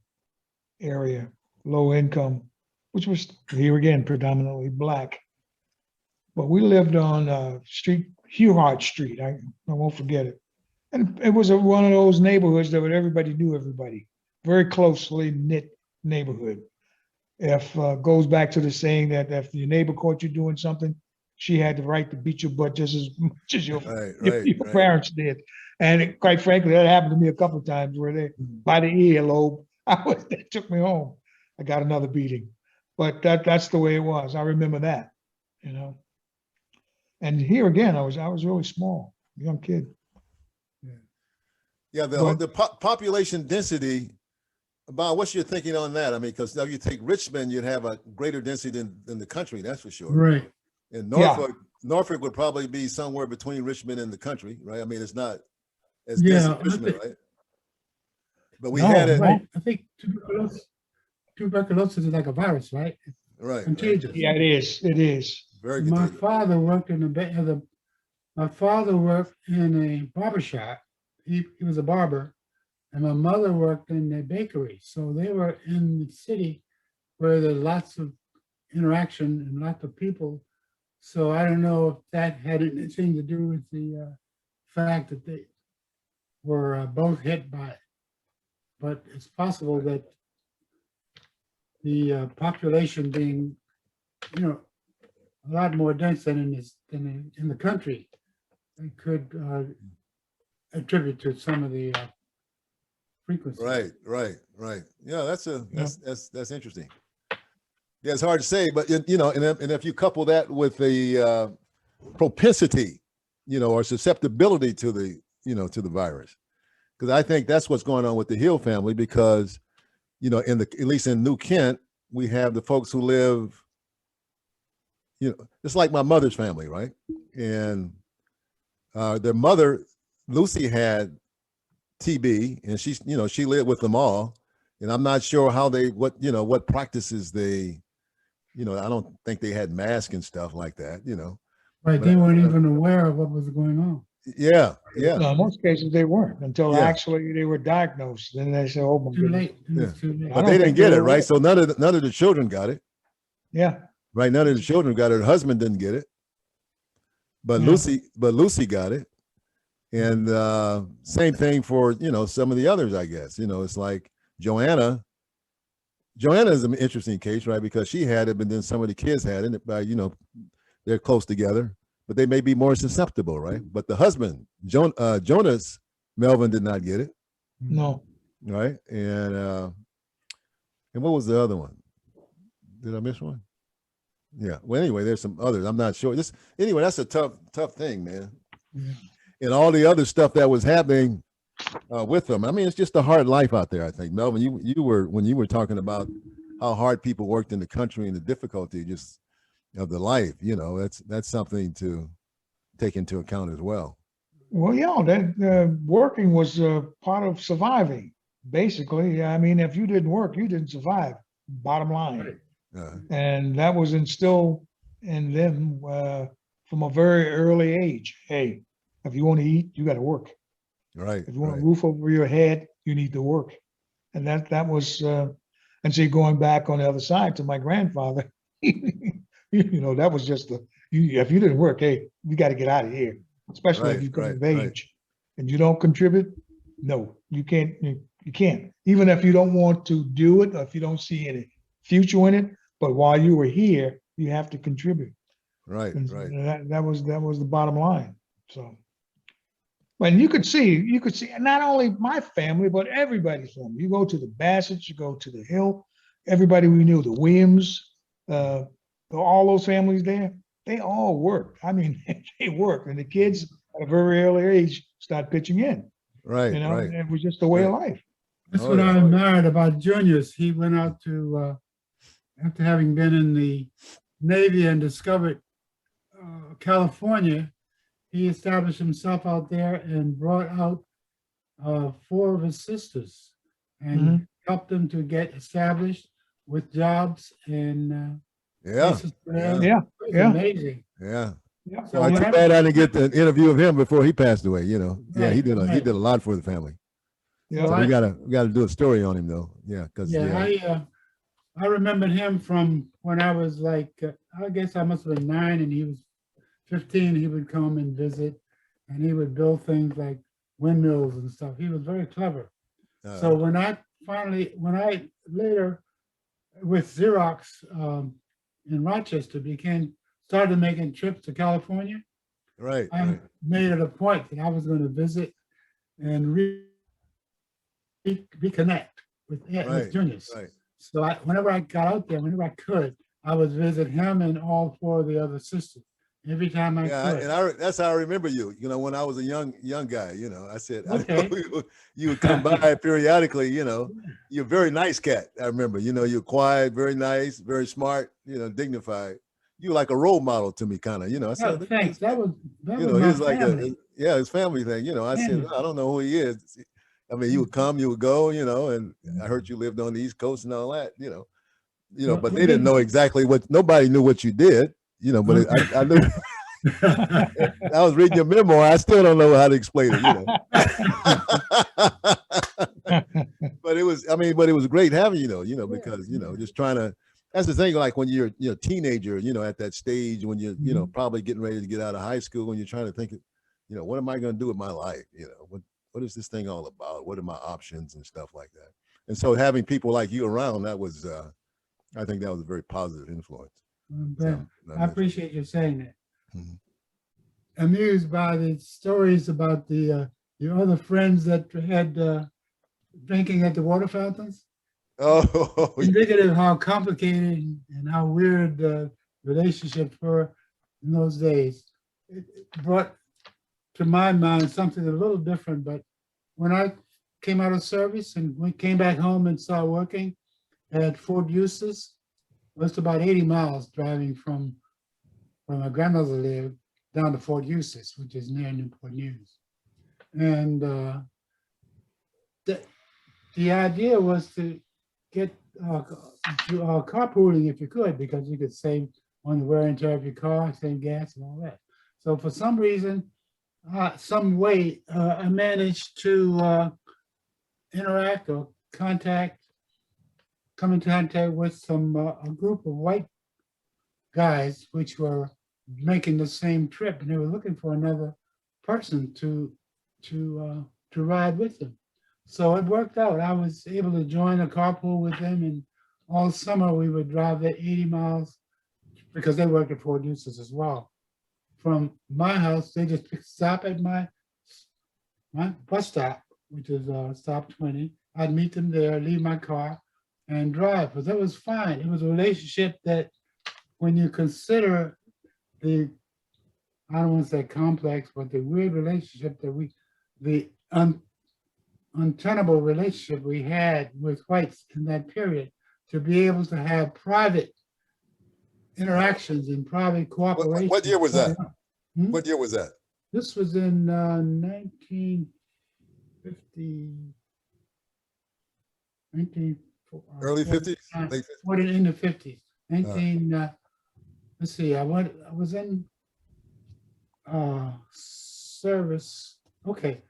area, low income, which was here again predominantly black. But we lived on Hewhart Street. I won't forget it. And it was one of those neighborhoods that everybody knew everybody. Very closely knit neighborhood. If goes back to the saying that if your neighbor caught you doing something, she had the right to beat your butt just as much as your parents did. And quite frankly, that happened to me a couple of times where they, by the earlobe, they took me home. I got another beating. But that's the way it was. I remember that, you know. And here again, I was really small, young kid. Yeah, the population density, Bob, what's your thinking on that? I mean, because now you take Richmond, you'd have a greater density than the country, that's for sure. Right. And Norfolk would probably be somewhere between Richmond and the country, right? I mean, it's not as dense as Richmond, right? But we had it. Right. I think tuberculosis is like a virus, right? Right. Contagious. Yeah, it is. It is. Very My contagious. father worked my father worked in a barber shop. He was a barber, and my mother worked in a bakery. So they were in the city where there's lots of interaction and lots of people. So I don't know if that had anything to do with the fact that they were both hit by it. But it's possible that the population being, a lot more dense than in the country, it could attribute to some of the frequency. Right. Yeah, that's interesting. Yeah, it's hard to say, but and if you couple that with the propensity, or susceptibility to the virus, because I think that's what's going on with the Hill family, because at least in New Kent, we have the folks who live, it's like my mother's family, right? And their mother, Lucy, had TB, and she lived with them all. And I'm not sure how what practices they, I don't think they had masks and stuff like that, Right, they weren't even aware of what was going on. Yeah. No, in most cases they weren't until actually they were diagnosed. Then they said, "Oh my Too goodness." late. It was too late. But they didn't get it, right? So none of the children got it. Yeah. Right. None of the children got it. Her husband didn't get it. But Lucy got it. And same thing for, some of the others, I guess. It's like Joanna is an interesting case, right? Because she had it, but then some of the kids had it, by, they're close together, but they may be more susceptible, right? But the husband, Jonas, Melvin, did not get it. No. Right. And what was the other one? Did I miss one? Yeah. Well, anyway, there's some others. I'm not sure. Anyway, that's a tough thing, man. Yeah. And all the other stuff that was happening with them. I mean, it's just a hard life out there, I think. Melvin, you were talking about how hard people worked in the country and the difficulty just of the life, that's something to take into account as well. Well, yeah, that working was part of surviving, basically. I mean, if you didn't work, you didn't survive, bottom line. And that was instilled in them from a very early age. Hey, if you want to eat, you got to work. Right. If you want a roof over your head, you need to work. And that was, and see, going back on the other side to my grandfather, that was just if you didn't work, hey, you got to get out of here, especially if you come of age and you don't contribute. No, you can't. You can't, even if you don't want to do it or if you don't see any future in it. But while you were here, you have to contribute. Right. And Right. that was the bottom line. So, and you could see not only my family, but everybody's family. You go to the Bassetts, you go to the Hill, everybody we knew, the Williams, all those families there, they all worked. I mean, they worked, and the kids at a very early age start pitching in. Right. And it was just the way of life. That's what I admired about Junius. He went out to, after having been in the Navy and discovered California, he established himself out there and brought out 4 of his sisters and helped them to get established with jobs and places for them. It was amazing. Yeah. So Too bad I didn't get the interview of him before he passed away. Yeah, he did a lot for the family. Yeah, so we gotta do a story on him though. Yeah, because I remembered him from when I was like, I guess I must have been 9 and he was 15. He would come and visit, and he would build things like windmills and stuff. He was very clever. So when I later with Xerox in Rochester started making trips to California, I made it a point that I was going to visit and reconnect with juniors. Right. So whenever I got out there, whenever I could, I would visit him and all four of the other sisters every time I Yeah, could. and that's how I remember you. You know, when I was a young guy, you know, I said, Okay. you would come by periodically. You know, you're a very nice cat. I remember. You know, you're quiet, very nice, very smart. You know, dignified. You were like a role model to me, kind of. You know, I Oh, said, "Look at thanks. this That guy." was You know, my he was like family. his family thing. You know, I said, Family. I don't know who he is. I mean, you would come, you would go. You know, and I heard you lived on the East Coast and all that. You know, Well, but we they didn't know didn't. exactly nobody knew what you did. You know, but I knew. I was reading your memoir. I still don't know how to explain it, you know. But it was, but it was great having because just trying to. That's the thing. Like when you're a teenager, at that stage when you're probably getting ready to get out of high school, when you're trying to think, what am I going to do with my life? What is this thing all about? What are my options and stuff like that? And so having people like you around, that was, I think that was a very positive influence. I appreciate you saying that. Mhm. Amused by the stories about your other friends that had drinking at the water fountains. Oh, Indicative of how complicated and how weird the relationships were in those days. It brought to my mind something a little different, but when I came out of service and we came back home and started working at Fort Eustis, it was about 80 miles driving from where my grandmother lived down to Fort Eustis, which is near Newport News. And the idea was to get carpooling if you could, because you could save on the wear and tear of your car, save gas and all that. So for some reason, some way, I managed to interact or come in contact with a group of white guys which were making the same trip, and they were looking for another person to ride with them. So it worked out. I was able to join a carpool with them, and all summer we would drive that 80 miles because they worked at Fort Eustis as well. From my house, they just stop at my bus stop, which is stop 20. I'd meet them there, leave my car, and drive. But that was fine. It was a relationship that, when you consider I don't want to say complex, but the weird relationship that the untenable relationship we had with whites in that period, to be able to have private interactions and private cooperation. What year was that? Hmm? What year was that? This was in 1950, Early 50s? Late 50s? In the 50s. Let's see, I was in service. Okay.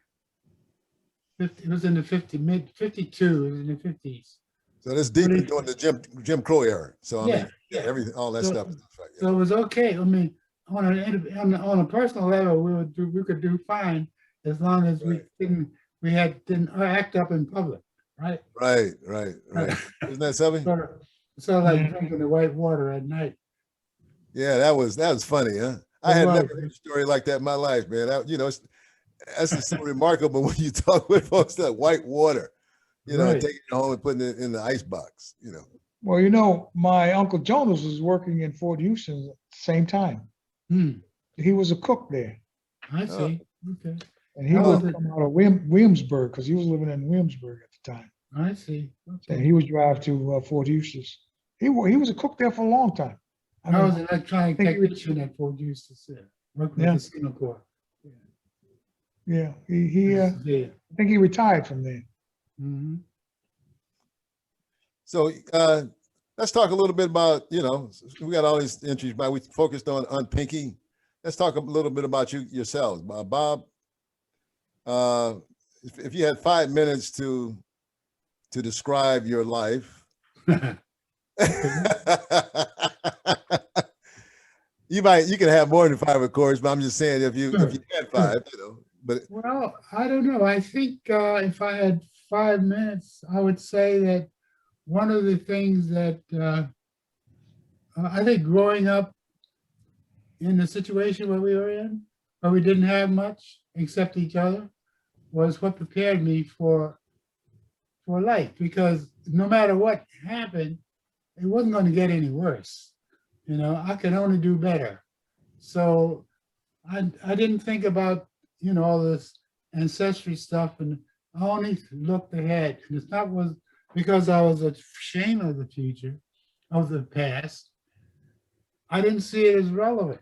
It was in the mid 52, it was in the 50s. So this deep during the Jim Crow era. So everything, all that stuff. So it was okay. I mean, on a personal level, we could do fine as long as we didn't act up in public, right? Right. Isn't that something? So like drinking the white water at night. Yeah, that was funny, huh? I had never heard a story like that in my life, man. That's just so remarkable when you talk with folks that white water, taking it home and putting it in the ice box, Well, my Uncle Jonas was working in Fort Houston at the same time. He was a cook there. I see. Okay. And he would come out of Williamsburg, because he was living in Williamsburg at the time. I see. Okay. And he would drive to Fort Eustis. He was a cook there for a long time. I was an electronic technician at Fort Eustis. Worked with the Signal Corps. Yeah, I think he retired from there. Mm-hmm. So let's talk a little bit about, we got all these entries, but we focused on Pinkie. Let's talk a little bit about yourselves. Bob, if you had 5 minutes to describe your life, you can have more than 5, of course, but I'm just saying if you had 5, but. Well, I don't know. I think if I had 5 minutes, I would say that one of the things that I think growing up in the situation where we were in, where we didn't have much except each other, was what prepared me for life, because no matter what happened, it wasn't going to get any worse. I could only do better. So I didn't think about, all this ancestry stuff, and I only looked ahead. And it's not was because I was ashamed of the future, of the past. I didn't see it as relevant.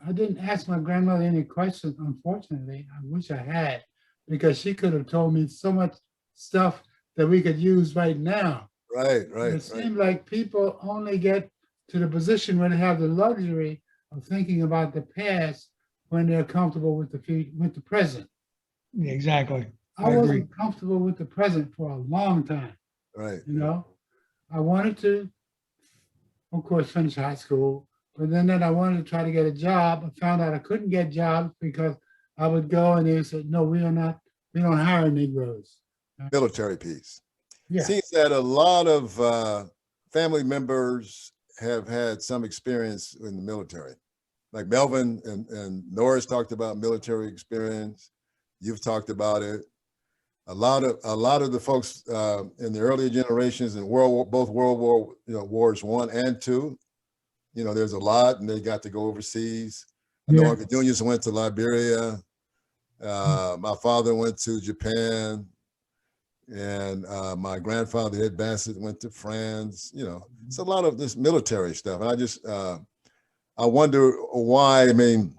I didn't ask my grandmother any questions, unfortunately. I wish I had, because she could have told me so much stuff that we could use right now. Right, It right, right. seems like people only get to the position where they have the luxury of thinking about the past when they're comfortable with with the present. Exactly. I I agree. wasn't comfortable with the present for a long time. Right. I wanted to, of course, finish high school, but then I wanted to try to get a job. I found out I couldn't get jobs because I would go and they said, no, we don't hire Negroes. Military piece. Yeah. Seems that a lot of family members have had some experience in the military. Like Melvin and Norris talked about military experience. You've talked about it. A lot of the folks in the earlier generations in both World War, Wars I and II, there's a lot, and they got to go overseas. I know Yeah. Uncle Junius went to Liberia. My father went to Japan, and my grandfather Ed Bassett went to France. It's a lot of this military stuff, and I just I wonder why. I mean,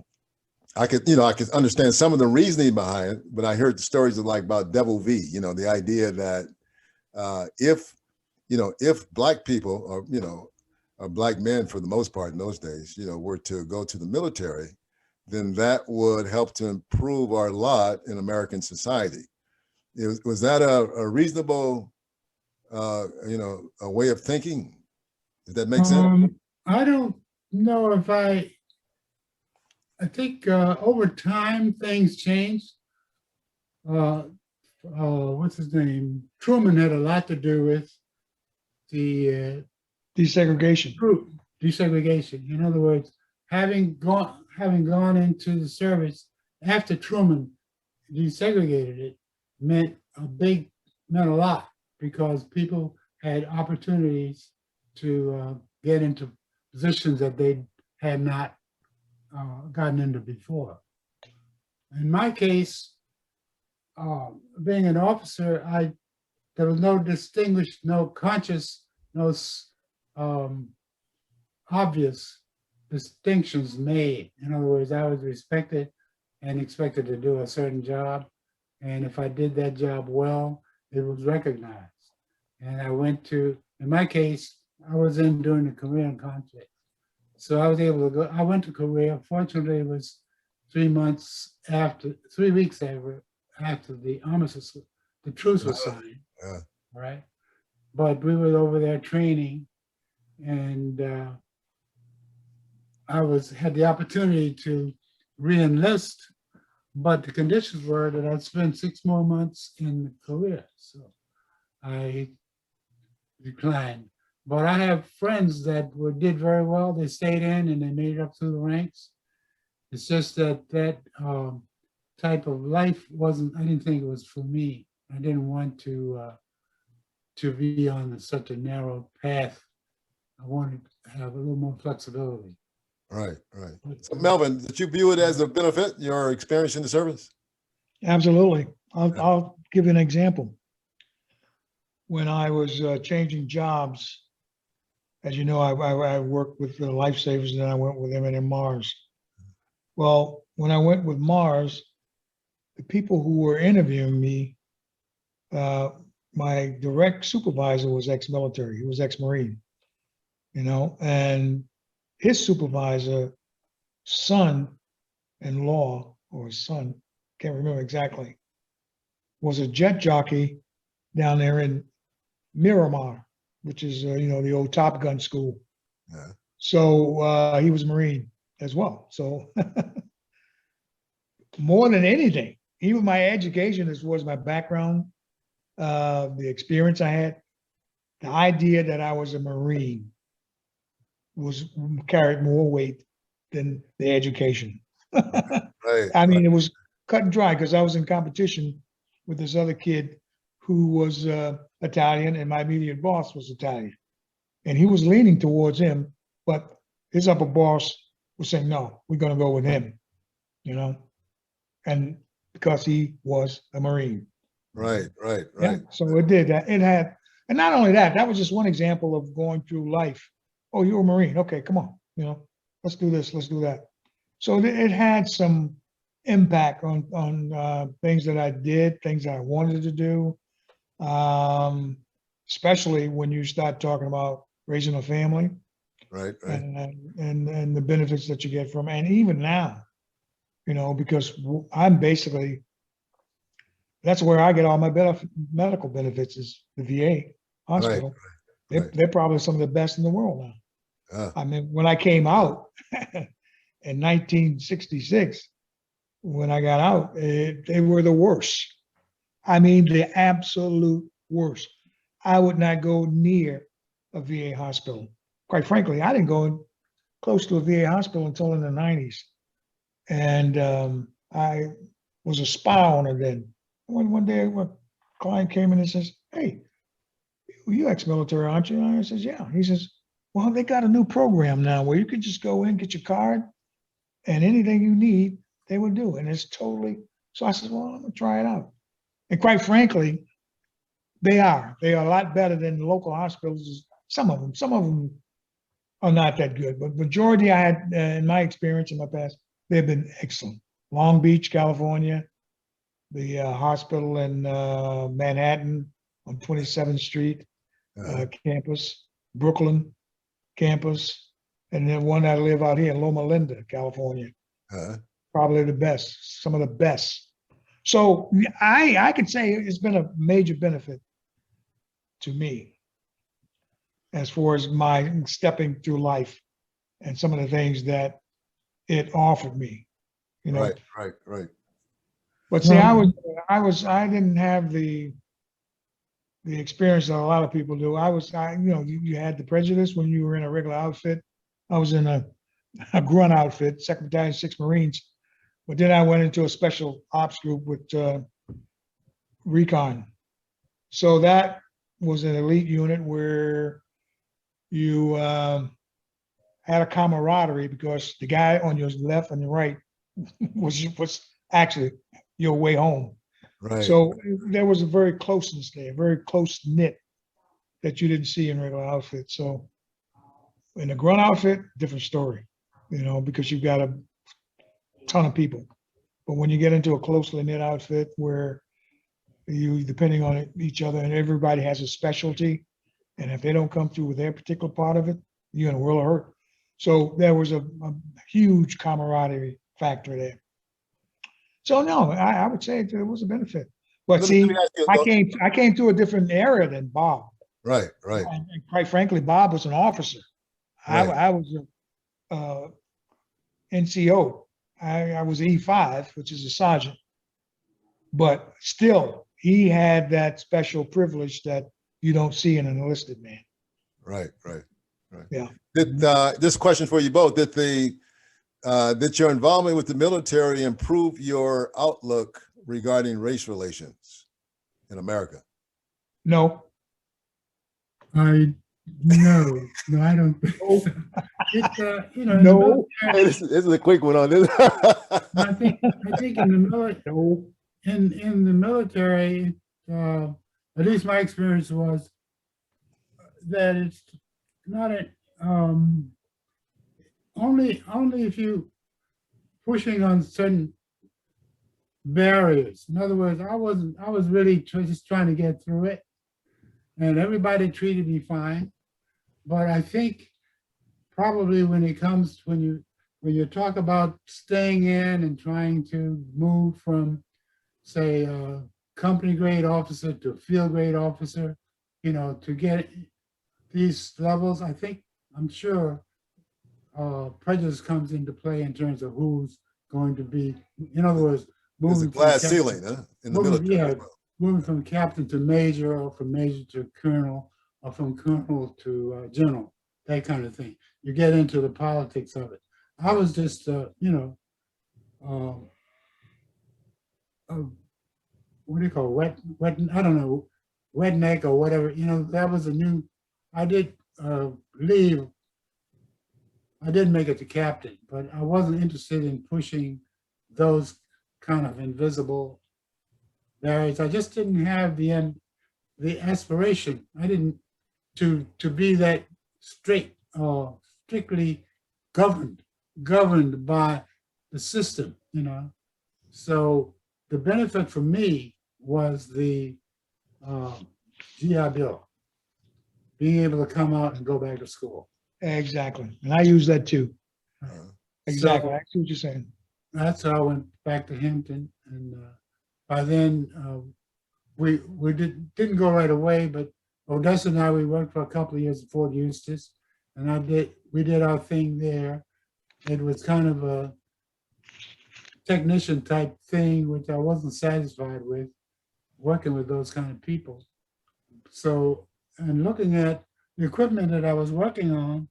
I could understand some of the reasoning behind it, but I heard the stories about Devil V. The idea that if Black people or Black men for the most part in those days, were to go to the military, then that would help to improve our lot in American society. Was that a reasonable, a way of thinking? Does that make sense? I don't know if I think over time things changed. What's his name? Truman had a lot to do with the Desegregation. desegregation. In other words, having gone into the service after Truman desegregated it meant a lot, because people had opportunities to get into positions that they had not gotten into before. In my case, being an officer, there was no distinguished, no conscious, no obvious distinctions made. In other words, I was respected and expected to do a certain job. And if I did that job well, it was recognized. And in my case, I was in during the Korean conflict. So I was able to go. I went to Korea. Fortunately, it was 3 weeks after the armistice, the truce was signed. Yeah. Right. But we were over there training, and I had the opportunity to re-enlist, but the conditions were that I'd spend 6 more months in Korea. So I declined. But I have friends that did very well. They stayed in and they made it up through the ranks. It's just that type of life I didn't think it was for me. I didn't want to be on such a narrow path. I wanted to have a little more flexibility. Right. So Melvin, did you view it as a benefit, your experience in the service? Absolutely. I'll give you an example. When I was changing jobs, as you know, I worked with the Lifesavers, and then I went with M&M Mars. Well, when I went with Mars, the people who were interviewing me, my direct supervisor was ex-military. He was ex-Marine, and his supervisor, son-in-law, or son, can't remember exactly, was a jet jockey down there in Miramar, which is, the old Top Gun school. Yeah. So he was a Marine as well. So more than anything, even my education as was my background, the experience I had, the idea that I was a Marine carried more weight than the education. Right. I mean, it was cut and dry because I was in competition with this other kid who was Italian, and my immediate boss was Italian. And he was leaning towards him, but his upper boss was saying, no, we're going to go with him, you know, and because he was a Marine. Right. Yeah, so it did that. It had, and not only that, that was just one example of going through life. Oh, you're a Marine. Okay, come on, you know, let's do this, let's do that. So it had some impact on things that I did, things that I wanted to do, especially when you start talking about raising a family. Right. And the benefits that you get from, and even now, you know, because I'm basically, that's where I get all my medical benefits is the VA hospital. Right. They're probably some of the best in the world now. Ah, I mean, when I came out in 1966, when I got out, they were the worst. I mean, the absolute worst. I would not go near a VA hospital. Quite frankly, I didn't go close to a VA hospital until in the 90s. And I was a spa owner then. One day, a client came in and says, hey, you ex-military, aren't you? And I says, yeah. He says, well, they got a new program now where you could just go in, get your card, and anything you need, they will do. And it's totally, so I said, well, I'm gonna try it out. And quite frankly, they are a lot better than the local hospitals. Some of them are not that good, but majority I had, in my experience in my past, they've been excellent. Long Beach, California, the hospital in Manhattan on 27th Street campus, Brooklyn campus, and then one I live out here in Loma Linda, California. Probably the best, some of the best. So I could say it's been a major benefit to me as far as my stepping through life and some of the things that it offered me, you know. Right. But see, I didn't have the experience that a lot of people do. You had the prejudice when you were in a regular outfit. I was in a grunt outfit, 2nd Battalion, 6th Marines. But then I went into a special ops group with recon. So that was an elite unit where you had a camaraderie because the guy on your left and the right was actually your way home. Right. So there was a very closeness there, very close knit that you didn't see in regular outfits. So in a grunt outfit, different story, you know, because you've got a ton of people. But when you get into a closely knit outfit where you, depending on each other, and everybody has a specialty, and if they don't come through with their particular part of it, you're in a world of hurt. So there was a huge camaraderie factor there. So no, I would say it was a benefit. But see, I came through a different era than Bob. Right. And quite frankly, Bob was an officer. Right. I was a NCO. I was E5, which is a sergeant. But still, he had that special privilege that you don't see in an enlisted man. Right. Yeah. This question for you both: did your involvement with the military improve your outlook regarding race relations in America? No. No, I don't. It, you know, in the No. military, This is a quick one on this. I think in the military, in the military, at least my experience was that it's not a only if you pushing on certain barriers. In other words, I was really just trying to get through it, and everybody treated me fine. But I think probably when you talk about staying in and trying to move from, say, company grade officer to field grade officer, you know, to get these levels, I'm sure prejudice comes into play in terms of who's going to be, in other words, There's a moving glass from ceiling, in the moving, military. yeah, as well. moving from captain to major, or from major to colonel, or from colonel to general, that kind of thing. You get into the politics of it. I was just, what do you call it? I don't know, wet neck or whatever, that was a new, I did leave. I did make it to captain, but I wasn't interested in pushing those kind of invisible barriers. I just didn't have the aspiration. I didn't to be that straight or strictly governed by the system, So the benefit for me was the GI Bill, being able to come out and go back to school. Exactly. And I use that too. Exactly. So I see what you're saying. that's how I went back to Hampton, and by then we didn't go right away, but Odessa and I, we worked for a couple of years at Fort Eustis, and we did our thing there. It was kind of a technician type thing, which I wasn't satisfied with, working with those kind of people. So, and looking at the equipment that I was working on,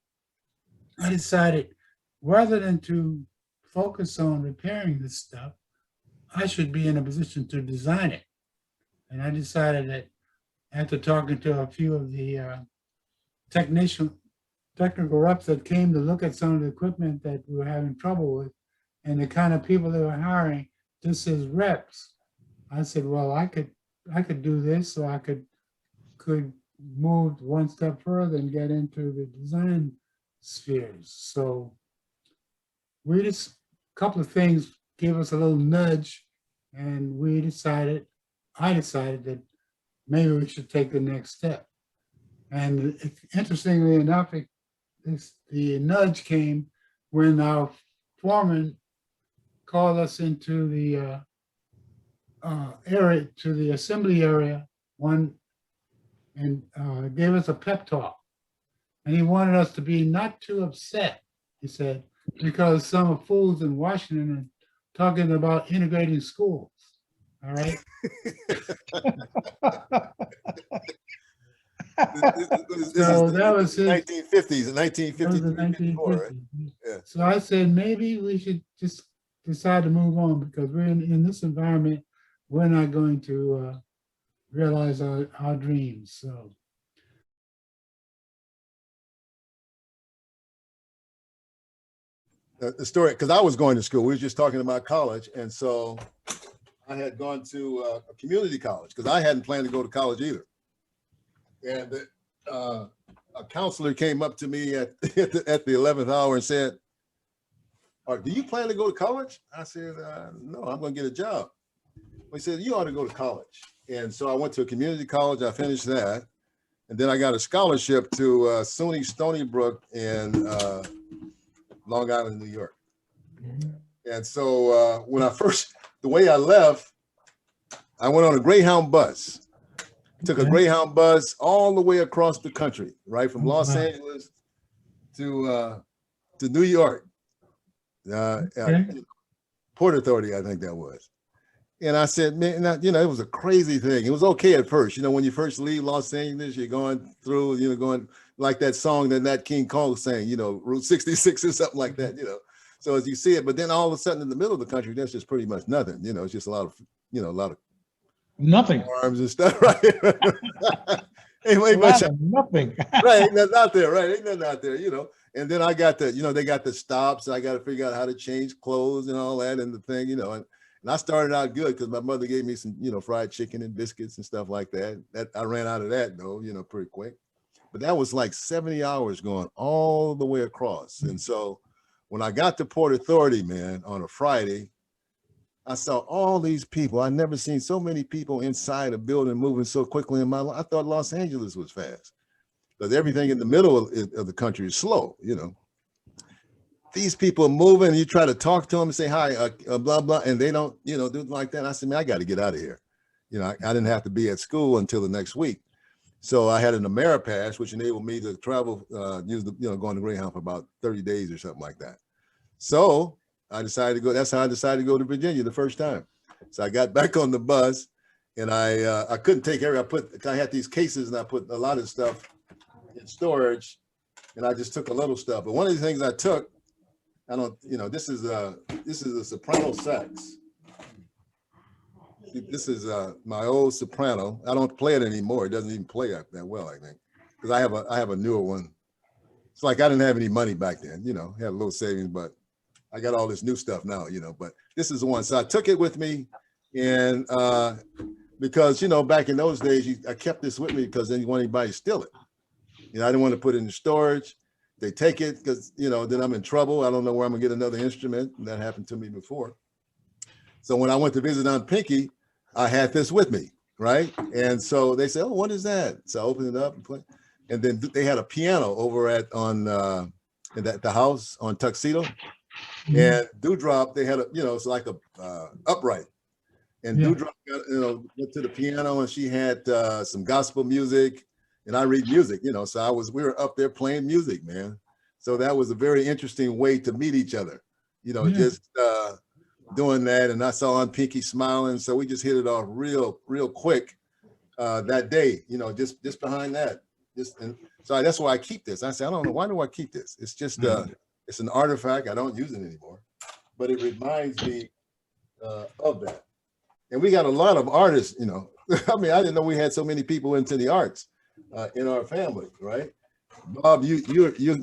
I decided rather than to focus on repairing this stuff, I should be in a position to design it. And I decided that after talking to a few of the technical reps that came to look at some of the equipment that we were having trouble with and the kind of people they were hiring just as reps, I said, well, I could do this, so I could move one step further and get into the design spheres. So we just, a couple of things gave us a little nudge, and I decided that maybe we should take the next step. And interestingly enough, the nudge came when our foreman called us into the area, to the assembly area and gave us a pep talk. And he wanted us to be not too upset, he said, because some fools in Washington are talking about integrating schools. All right. So that was his 1950s and 1950s. that was the 1950s. Yeah. So I said, maybe we should just decide to move on, because we're in this environment, we're not going to realize our dreams. So The story, because I was going to school, we were just talking about college, and so I had gone to a community college because I hadn't planned to go to college either. And a counselor came up to me at the 11th hour and said, do you plan to go to college? I said, no, I'm going to get a job. He said, you ought to go to college. And so I went to a community college. I finished that. And then I got a scholarship to SUNY Stony Brook in Long Island, New York. And so when the way I left, I went on a Greyhound bus. Took a Greyhound bus all the way across the country, right from Los Angeles to New York, Port Authority, I think that was. And I said, man, it was a crazy thing. It was okay at first, when you first leave Los Angeles, you're going through, going like that song that Nat King Cole sang, Route 66 or something like that, So as you see it, but then all of a sudden in the middle of the country, that's just pretty much nothing. It's just a lot of Nothing. arms and stuff, right? Anyway, but nothing. right, ain't nothing out there, right? Ain't nothing out there, And then I got they got the stops. I got to figure out how to change clothes and all that, and the thing, and I started out good because my mother gave me some, fried chicken and biscuits and stuff like that. That I ran out of that though, pretty quick. But that was like 70 hours going all the way across. And so when I got to Port Authority, man, on a Friday, I saw all these people. I'd never seen so many people inside a building moving so quickly in my life. I thought Los Angeles was fast because everything in the middle of the country is slow, These people are moving, and you try to talk to them and say, hi, blah, blah, and they don't, do it like that. And I said, man, I got to get out of here. I didn't have to be at school until the next week. So I had an Ameripass, which enabled me to travel, going to Greyhound for about 30 days or something like that. So I decided to go. That's how I decided to go to Virginia the first time. So I got back on the bus, and I couldn't take I had these cases, and I put a lot of stuff in storage, and I just took a little stuff. But one of the things I took, this is a soprano sax. This is my old soprano. I don't play it anymore. It doesn't even play that well, I think, because I have a newer one. It's like I didn't have any money back then, you know, had a little savings, but I got all this new stuff now, you know. But this is the one. So I took it with me, and because, you know, back in those days, I kept this with me because they didn't want anybody to steal it. You know, I didn't want to put it in storage. They take it because, you know, then I'm in trouble. I don't know where I'm gonna get another instrument. That happened to me before. So when I went to visit Aunt Pinkie, I had this with me, right? And so they said, "Oh, what is that?" So I opened it up and play. And then they had a piano over at the house on Tuxedo, and Dewdrop. They had a, you know, it's like a upright. And Yeah. Dewdrop, you know, went to the piano, and she had some gospel music, and I read music, you know. So we were up there playing music, man. So that was a very interesting way to meet each other, you know, just doing that. And I saw Aunt Pinkie smiling, so we just hit it off real quick that day, you know, just behind that. And so that's why I keep this. I said, I don't know, why do I keep this? It's just it's an artifact. I don't use it anymore, but it reminds me of that. And we got a lot of artists, you know. I mean, I didn't know we had so many people into the arts in our family, right? Bob, you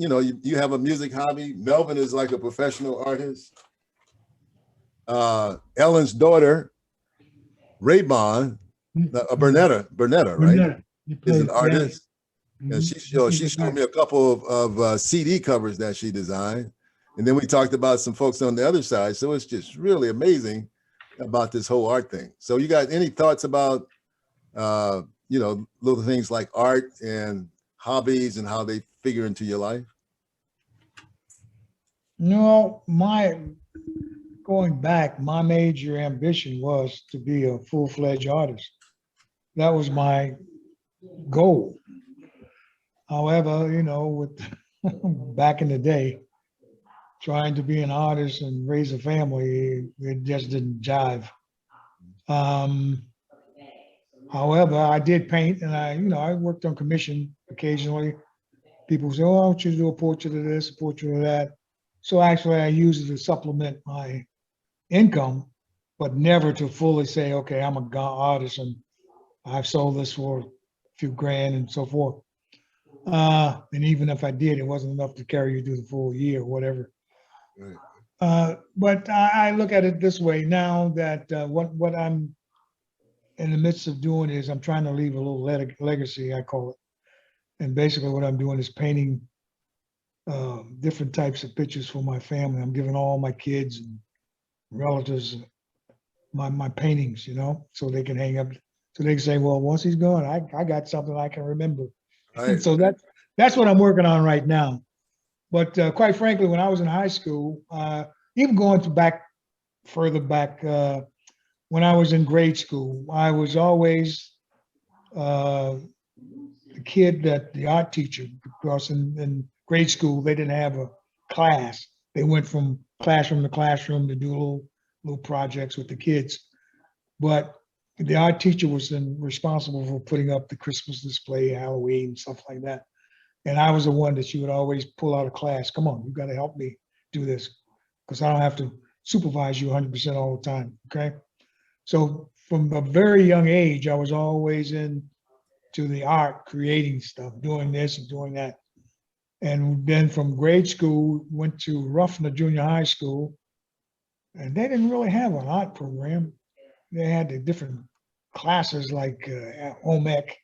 know, you have a music hobby. Melvin is like a professional artist. Ellen's daughter, Raybon, Bernetta, right, is an artist. And she showed me a couple of CD covers that she designed. And then we talked about some folks on the other side. So it's just really amazing about this whole art thing. So you got any thoughts about, you know, little things like art and hobbies and how they figure into your life? No, going back, my major ambition was to be a full-fledged artist. That was my goal. However, you know, with back in the day, trying to be an artist and raise a family, it just didn't jive. However, I did paint, and I worked on commission occasionally. People say, "Oh, I want you to do a portrait of this, a portrait of that." So actually, I use it to supplement my income, but never to fully say, "Okay, I'm an artist and I've sold this for a few grand and so forth." And even if I did, it wasn't enough to carry you through the full year or whatever. Right. But I look at it this way now, that what I'm in the midst of doing is I'm trying to leave a little legacy, I call it. And basically what I'm doing is painting different types of pictures for my family. I'm giving all my kids and relatives my paintings, you know, so they can hang up, so they can say, well, once he's gone, I got something I can remember. Right. And so that's what I'm working on right now. But quite frankly, when I was in high school, even going further back, when I was in grade school, I was always the kid that the art teacher, because in grade school, they didn't have a class. They went from classroom to classroom to do little projects with the kids. But the art teacher was then responsible for putting up the Christmas display, Halloween, stuff like that. And I was the one that she would always pull out of class. Come on, you got to help me do this, because I don't have to supervise you 100% all the time. Okay. So from a very young age, I was always into the art, creating stuff, doing this and doing that. And then from grade school, went to Ruffner Junior High School, and they didn't really have an art program. They had the different classes like home ec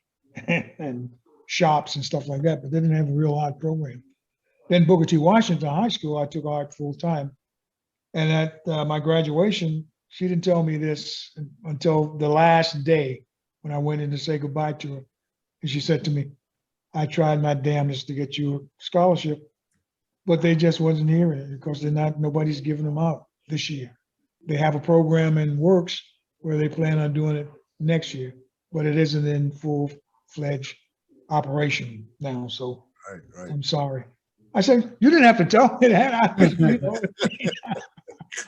and shops and stuff like that, but they didn't have a real art program. Then Booker T. Washington High School, I took art full time. And at my graduation, she didn't tell me this until the last day when I went in to say goodbye to her. And she said to me, I tried my damnedest to get you a scholarship, but they just wasn't hearing it because nobody's giving them out this year. They have a program in works where they plan on doing it next year, but it isn't in full-fledged operation now. So Right. I'm sorry. I said, you didn't have to tell me that.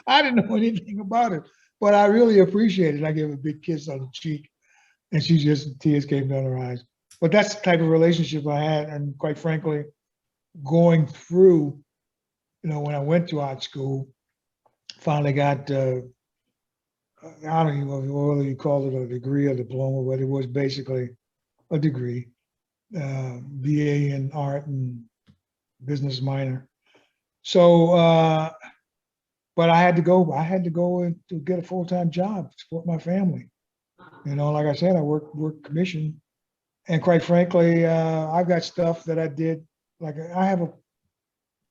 I didn't know anything about it, but I really appreciate it. I gave her a big kiss on the cheek, and tears came down her eyes. But that's the type of relationship I had. And quite frankly, going through, when I went to art school, finally got I don't even know whether you call it a degree or diploma, but it was basically a degree, BA in art and business minor. So, but I had to go and to get a full-time job to support my family. You know, like I said, I work commission. And quite frankly, I've got stuff that I did, like I have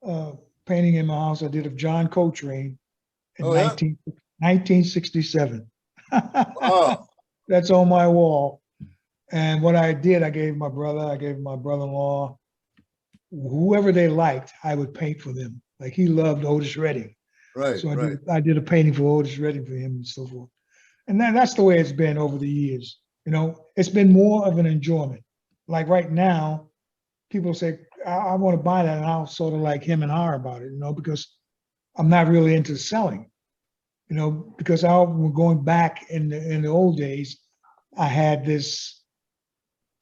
a painting in my house I did of John Coltrane in Oh, yeah? 1967. Wow. That's on my wall. And what I did, I gave my brother, I gave my brother-in-law, whoever they liked, I would paint for them. Like he loved Otis Redding. Right, So right. I did a painting for Otis Redding for him and so forth. And that's the way it's been over the years. You know, it's been more of an enjoyment. Like right now, people say, I want to buy that. And I'll sort of like him and her about it, you know, because I'm not really into selling, you know, because we're going back in the old days, I had this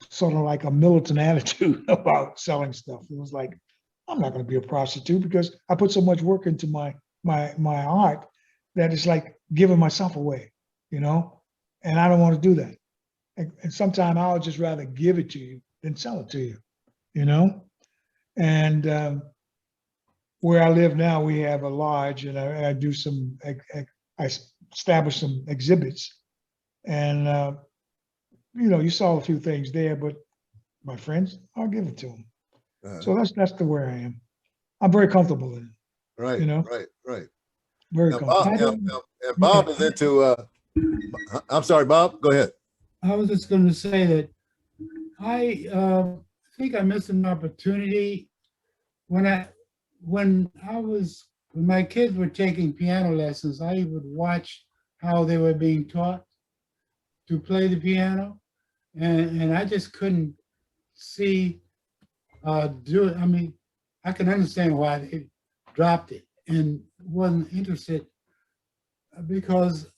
sort of like a militant attitude about selling stuff. It was like, I'm not going to be a prostitute because I put so much work into my art that it's like giving myself away, you know, and I don't want to do that. And sometimes I'll just rather give it to you than sell it to you, you know. And where I live now, we have a lodge, and I do some, I establish some exhibits, and you know, you saw a few things there, but my friends, I'll give it to them. So that's the where I am. I'm very comfortable in it, Right, you know, right. very Now, comfortable. And Bob is into, I'm sorry, Bob, go ahead. I was just going to say that I think I missed an opportunity when my kids were taking piano lessons. I would watch how they were being taught to play the piano, and I just couldn't see do it. I mean, I can understand why they dropped it and wasn't interested because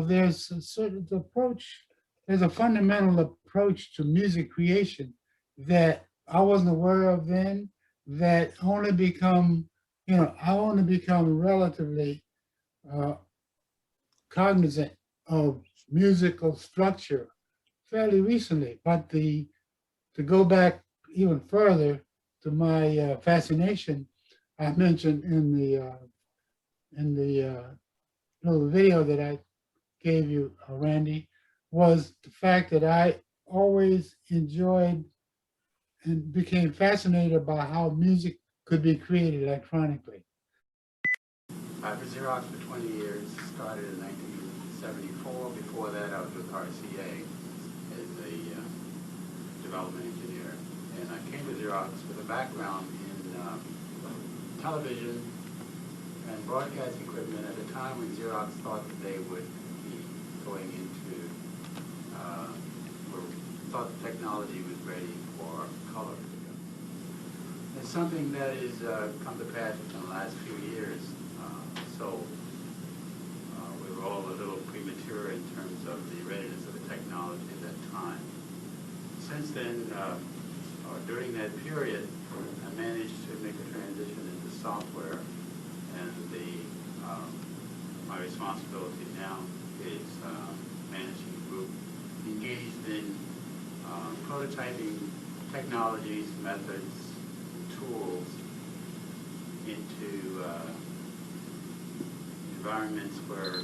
there's a certain approach, there's a fundamental approach to music creation that I wasn't aware of then, that only become, I only become relatively cognizant of musical structure fairly recently. But to go back even further to my fascination, I mentioned in the little video that I gave you, Randy, was the fact that I always enjoyed and became fascinated by how music could be created electronically. I was Xerox for 20 years, started in 1974. Before that, I was with RCA as a development engineer. And I came to Xerox with a background in television and broadcast equipment at a time when Xerox thought that they would be going into, thought the technology was ready for color. It's something that has come to pass in the last few years. So we were all a little premature in terms of the readiness of the technology at that time. Since then, during that period, I managed to make a transition into software, and my responsibility now is managing a group engaged in prototyping technologies, methods, tools into environments where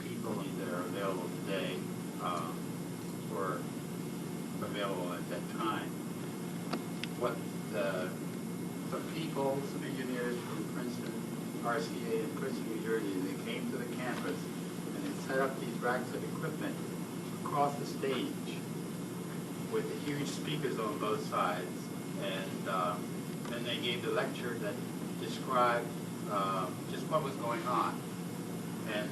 people that are available today were available at that time. What the people, some engineers from Princeton, RCA in Princeton, New Jersey, they came to the campus and they set up these racks of equipment across the stage with the huge speakers on both sides, and then they gave the lecture that described just what was going on and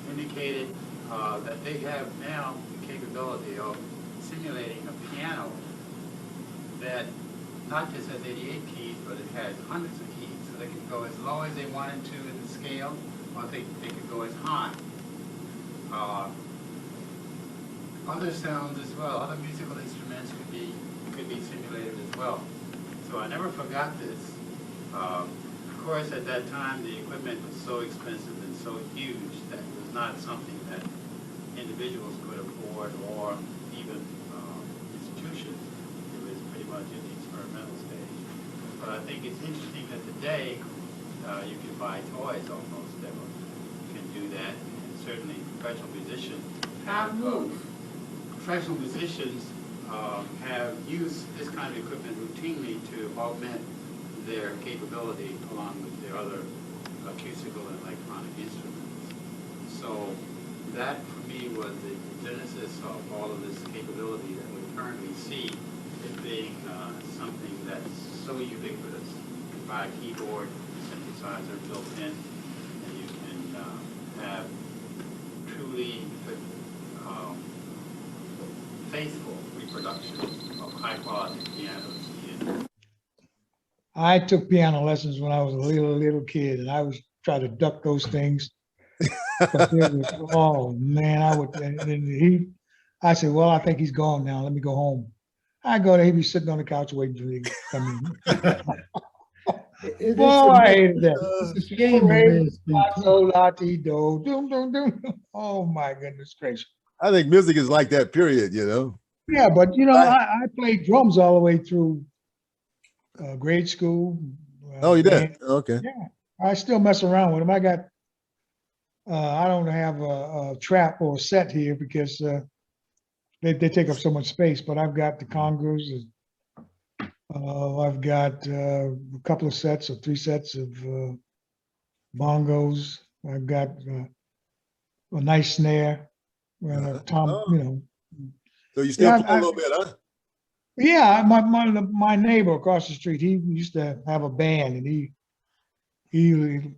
indicated that they have now the capability of simulating a piano that not just has 88 keys, but it has hundreds of keys, so they can go as low as they wanted to in the scale, or they could go as high. Other sounds as well, other musical instruments could be simulated as well. So I never forgot this. Of course, at that time, the equipment was so expensive and so huge that it was not something that individuals could afford or even institutions. It was pretty much in the experimental stage. But I think it's interesting that today you can buy toys almost that can do that. And certainly professional musicians professional musicians have used this kind of equipment routinely to augment their capability along with their other acoustical and electronic instruments. So that for me was the genesis of all of this capability that we currently see as being something that's so ubiquitous. You can buy a keyboard, synthesizer built in, and you can have truly faithful reproduction of high quality pianos. I took piano lessons when I was a little kid, and I was trying to duck those things. But it was, oh man, I said, well, I think he's gone now. Let me go home. I go there, he'd be sitting on the couch waiting for me to come in. Boy, I hated that. It's a shame that it's been Oh my goodness gracious. I think music is like that, period, you know. Yeah, but you know, Right. I played drums all the way through grade school. Oh, you band. did? Okay. Yeah, I still mess around with them. I got, I don't have a trap or a set here because they take up so much space, but I've got the congas. I've got a couple of sets or 3 sets of bongos. I've got a nice snare and a tom, Oh. you know. So you still Yeah, play a little bit, huh? Yeah, my neighbor across the street, he used to have a band, and he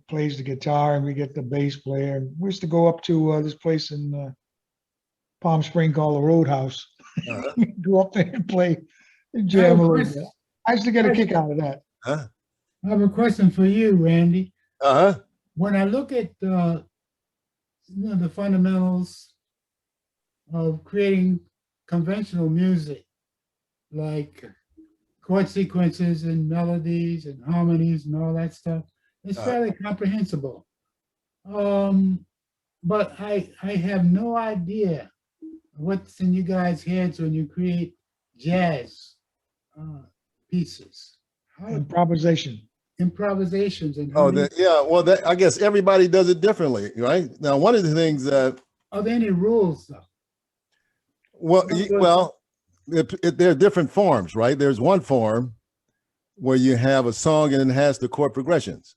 plays the guitar, and we get the bass player. And we used to go up to this place in Palm Spring called the Roadhouse. Uh-huh. Go up there and play and I jam have a a little question. bit. I used to get a kick out of that. Huh? I have a question for you, Randy. Uh-huh. When I look at the fundamentals of creating conventional music, like chord sequences and melodies and harmonies and all that stuff, it's fairly comprehensible. But I have no idea what's in you guys' heads when you create jazz pieces. How Improvisation. improvisations and Oh, how yeah. Well, I guess everybody does it differently, right? Now, one of the things that, are there any rules though? there are different forms, right? There's one form where you have a song and it has the chord progressions.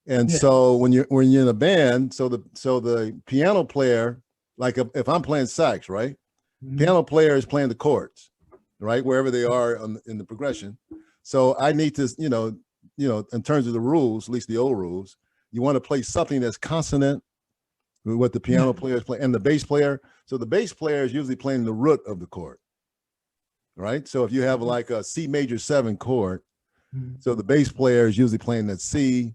And Yeah. so when you're in a band, so the piano player, like if I'm playing sax, right? Mhm. Piano player is playing the chords, right? Wherever they are in the progression. So I need to, in terms of the rules, at least the old rules, you want to play something that's consonant with what the piano player is playing and the bass player. So the bass player is usually playing the root of the chord, right? So if you have like a C major 7 chord, Mhm. so the bass player is usually playing that C,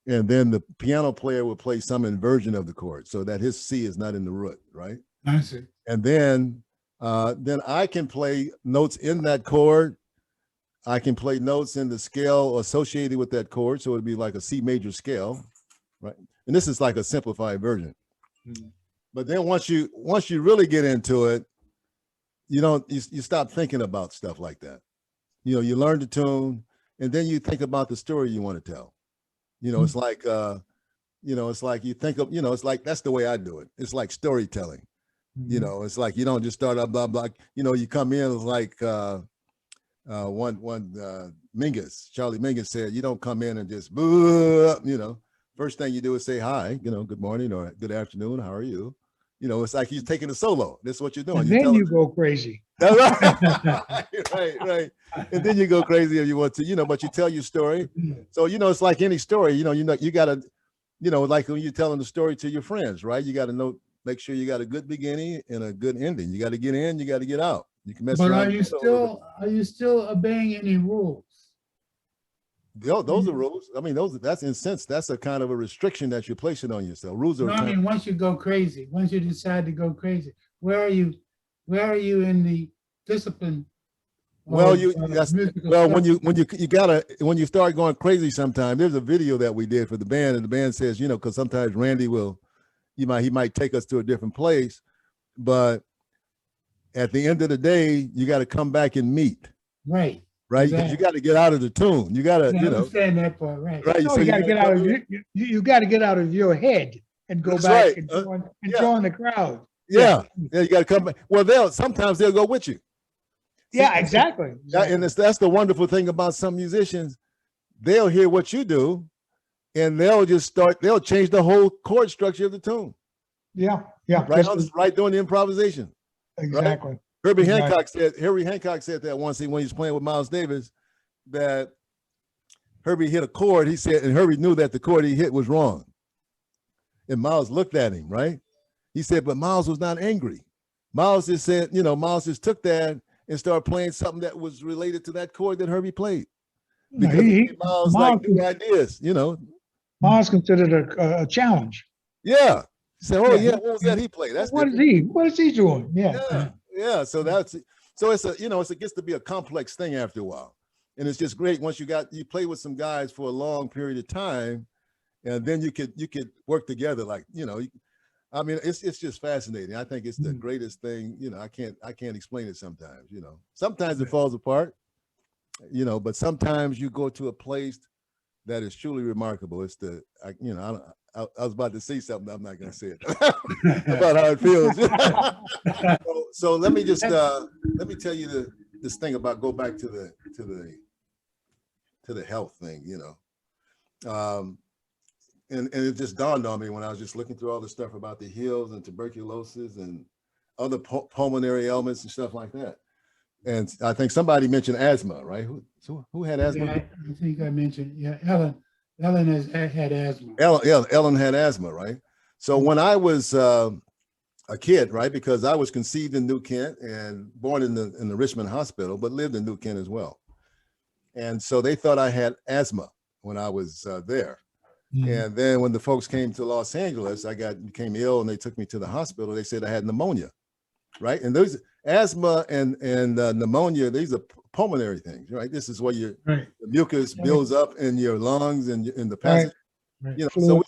and then the piano player will play some inversion of the chord so that his C is not in the root, right? I see. And then I can play notes in that chord. I can play notes in the scale associated with that chord. So it'd be like a C major scale, right? And this is like a simplified version. Mhm. But then once you really get into it, you stop thinking about stuff like that. You learn the tune, and then you think about the story you want to tell. It's like it's like you think of, it's like, that's the way I do it. It's like storytelling. It's like you don't just start up blah blah. You come in, it's like one Mingus, Charlie Mingus said, you don't come in and just boo, first thing you do is say hi, good morning or good afternoon, how are you? It's like he's taking a solo. That's what you're doing. And then you go crazy. right. And then you go crazy if you want to, but you tell your story. So, it's like any story, you gotta, like when you're telling the story to your friends, right? You got to make sure you got a good beginning and a good ending. You got to get in, you got to get out. You can mess But around. are you still obeying any rules? Those are rules. I mean, that's in a sense, that's a kind of a restriction that you're placing on yourself. Rules are. No, I mean, once you go crazy, once you decide to go crazy, where are you in the discipline? Well, musical when you start going crazy, sometimes there's a video that we did for the band, and the band says, because sometimes Randy will he might take us to a different place, but at the end of the day, you got to come back and meet, Right. right? Because you got to get out of the tune. You got to, I understand that part, right. right. No, So you got to gotta get out come of in. you got to get out of your head and go That's back right. and Yeah. join the crowd. Yeah, you got to come back. Well, sometimes they'll go with you. Yeah, See, exactly. and that's the wonderful thing about some musicians. They'll hear what you do, and they'll change the whole chord structure of the tune. Yeah, yeah. Right during the improvisation. Exactly. Right? Herbie Exactly. Hancock said that once when he was playing with Miles Davis, that Herbie hit a chord. He said, and Herbie knew that the chord he hit was wrong. And Miles looked at him, right? He said, but Miles was not angry. Miles just said, Miles just took that and started playing something that was related to that chord that Herbie played. Because Miles like new ideas, Miles considered a challenge. Yeah. He said, oh yeah, what was that he played? That's what is he doing? Yeah. Yeah. So it gets to be a complex thing after a while. And it's just great once you play with some guys for a long period of time, and then you could work together like, I mean, it's just fascinating. I think it's the greatest thing, I can't explain it sometimes, Sometimes it falls apart, but sometimes you go to a place that is truly remarkable. It's I was about to say something, I'm not going to say it about how it feels. so let me tell you this thing about go back to the health thing, and it just dawned on me when I was just looking through all the stuff about the hills and tuberculosis and other pulmonary ailments and stuff like that. And I think somebody mentioned asthma, right? Who had asthma? Yeah, I think I mentioned, Ellen has had asthma. Ellen had asthma, right? So when I was a kid, right, because I was conceived in New Kent and born in the Richmond Hospital, but lived in New Kent as well. And so they thought I had asthma when I was there. And then when the folks came to Los Angeles, I became ill and they took me to the hospital. They said I had pneumonia, right? And those asthma and pneumonia, these are pulmonary things, right? This is where the mucus builds up in your lungs and in the passage. Right. So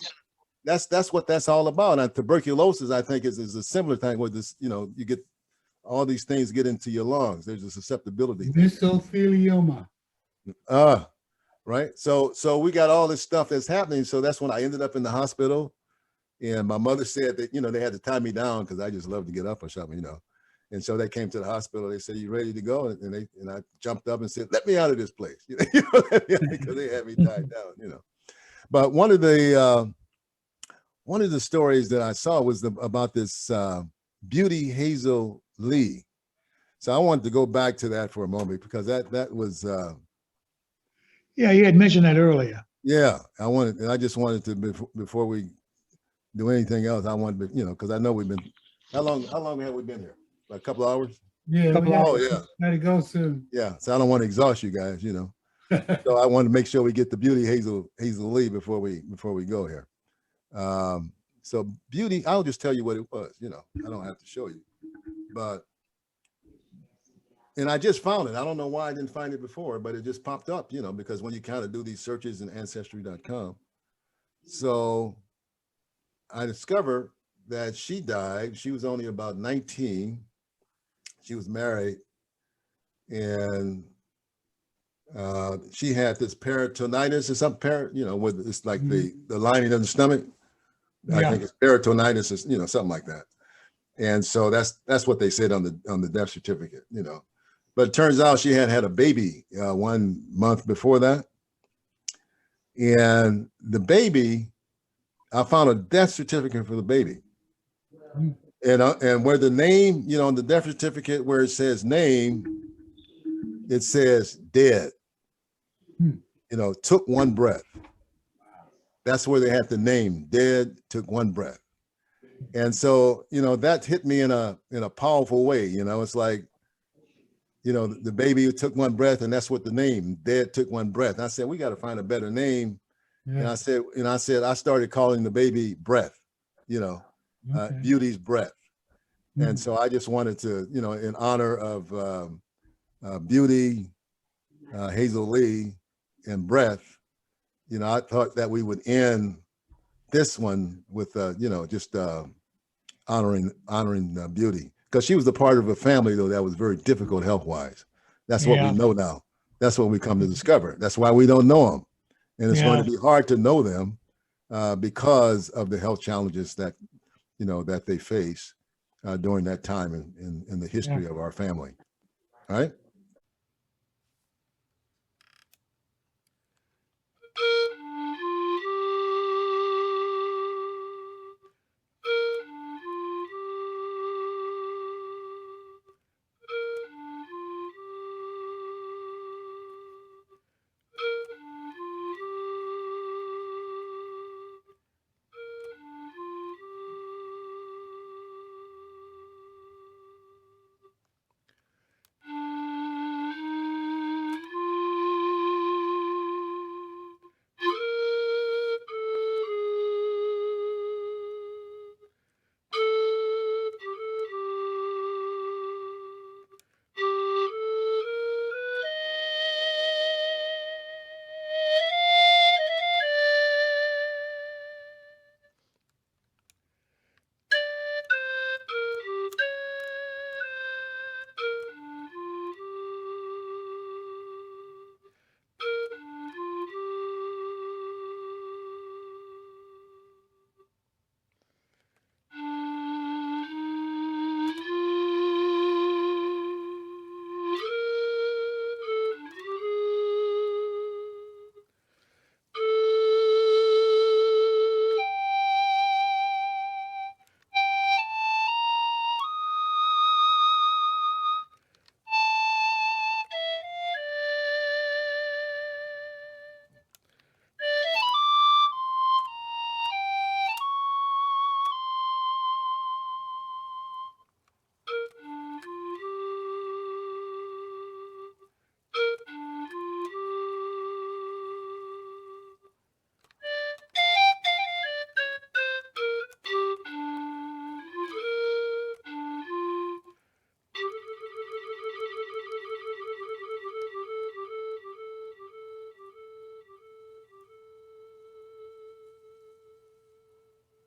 that's what that's all about. And tuberculosis, I think, is a similar thing where this, you get all these things get into your lungs. There's a susceptibility. Mesothelioma. Right. So we got all this stuff that's happening. So that's when I ended up in the hospital. And my mother said that, they had to tie me down because I just love to get up or something, And so they came to the hospital. They said, "You ready to go?" And I jumped up and said, "Let me out of this place," because they had me tied down, But one of the stories that I saw was about this Beauty Hazel Lee. So I wanted to go back to that for a moment because that was. Yeah, you had mentioned that earlier. Yeah, I just wanted to before we do anything else. I wanted to, because I know we've been. How long have we been here? Like a couple of hours? Yeah. Gotta go soon. Yeah, so I don't want to exhaust you guys, So I wanted to make sure we get the Beauty Hazel Lee before we go here. So Beauty, I'll just tell you what it was. I don't have to show you, and I just found it. I don't know why I didn't find it before, but it just popped up, because when you kind of do these searches in Ancestry.com. So I discovered that she died. She was only about 19. She was married, and she had this peritonitis or something, with it's like the lining of the stomach. I think it's peritonitis, or, something like that. And so that's what they said on the death certificate, But it turns out she had a baby 1 month before that. And the baby, I found a death certificate for the baby. And where the name, on the death certificate where it says name, it says dead. Took one breath. That's where they had the name, dead, took one breath. And so, that hit me in a powerful way. It's like, the baby took one breath, and that's what the name, dead took one breath. And I said, we got to find a better name. Yeah. And I said, I started calling the baby Breath, Beauty's Breath. And so I just wanted to, in honor of Beauty, Hazel Lee, and Breath, I thought that we would end this one with, just honoring Beauty, because she was a part of a family though that was very difficult health-wise. That's what we Yeah. know now. That's what we come to discover. That's why we don't know them, and it's going Yeah. to be hard to know them because of the health challenges that that they face during that time in the history of our family. All right.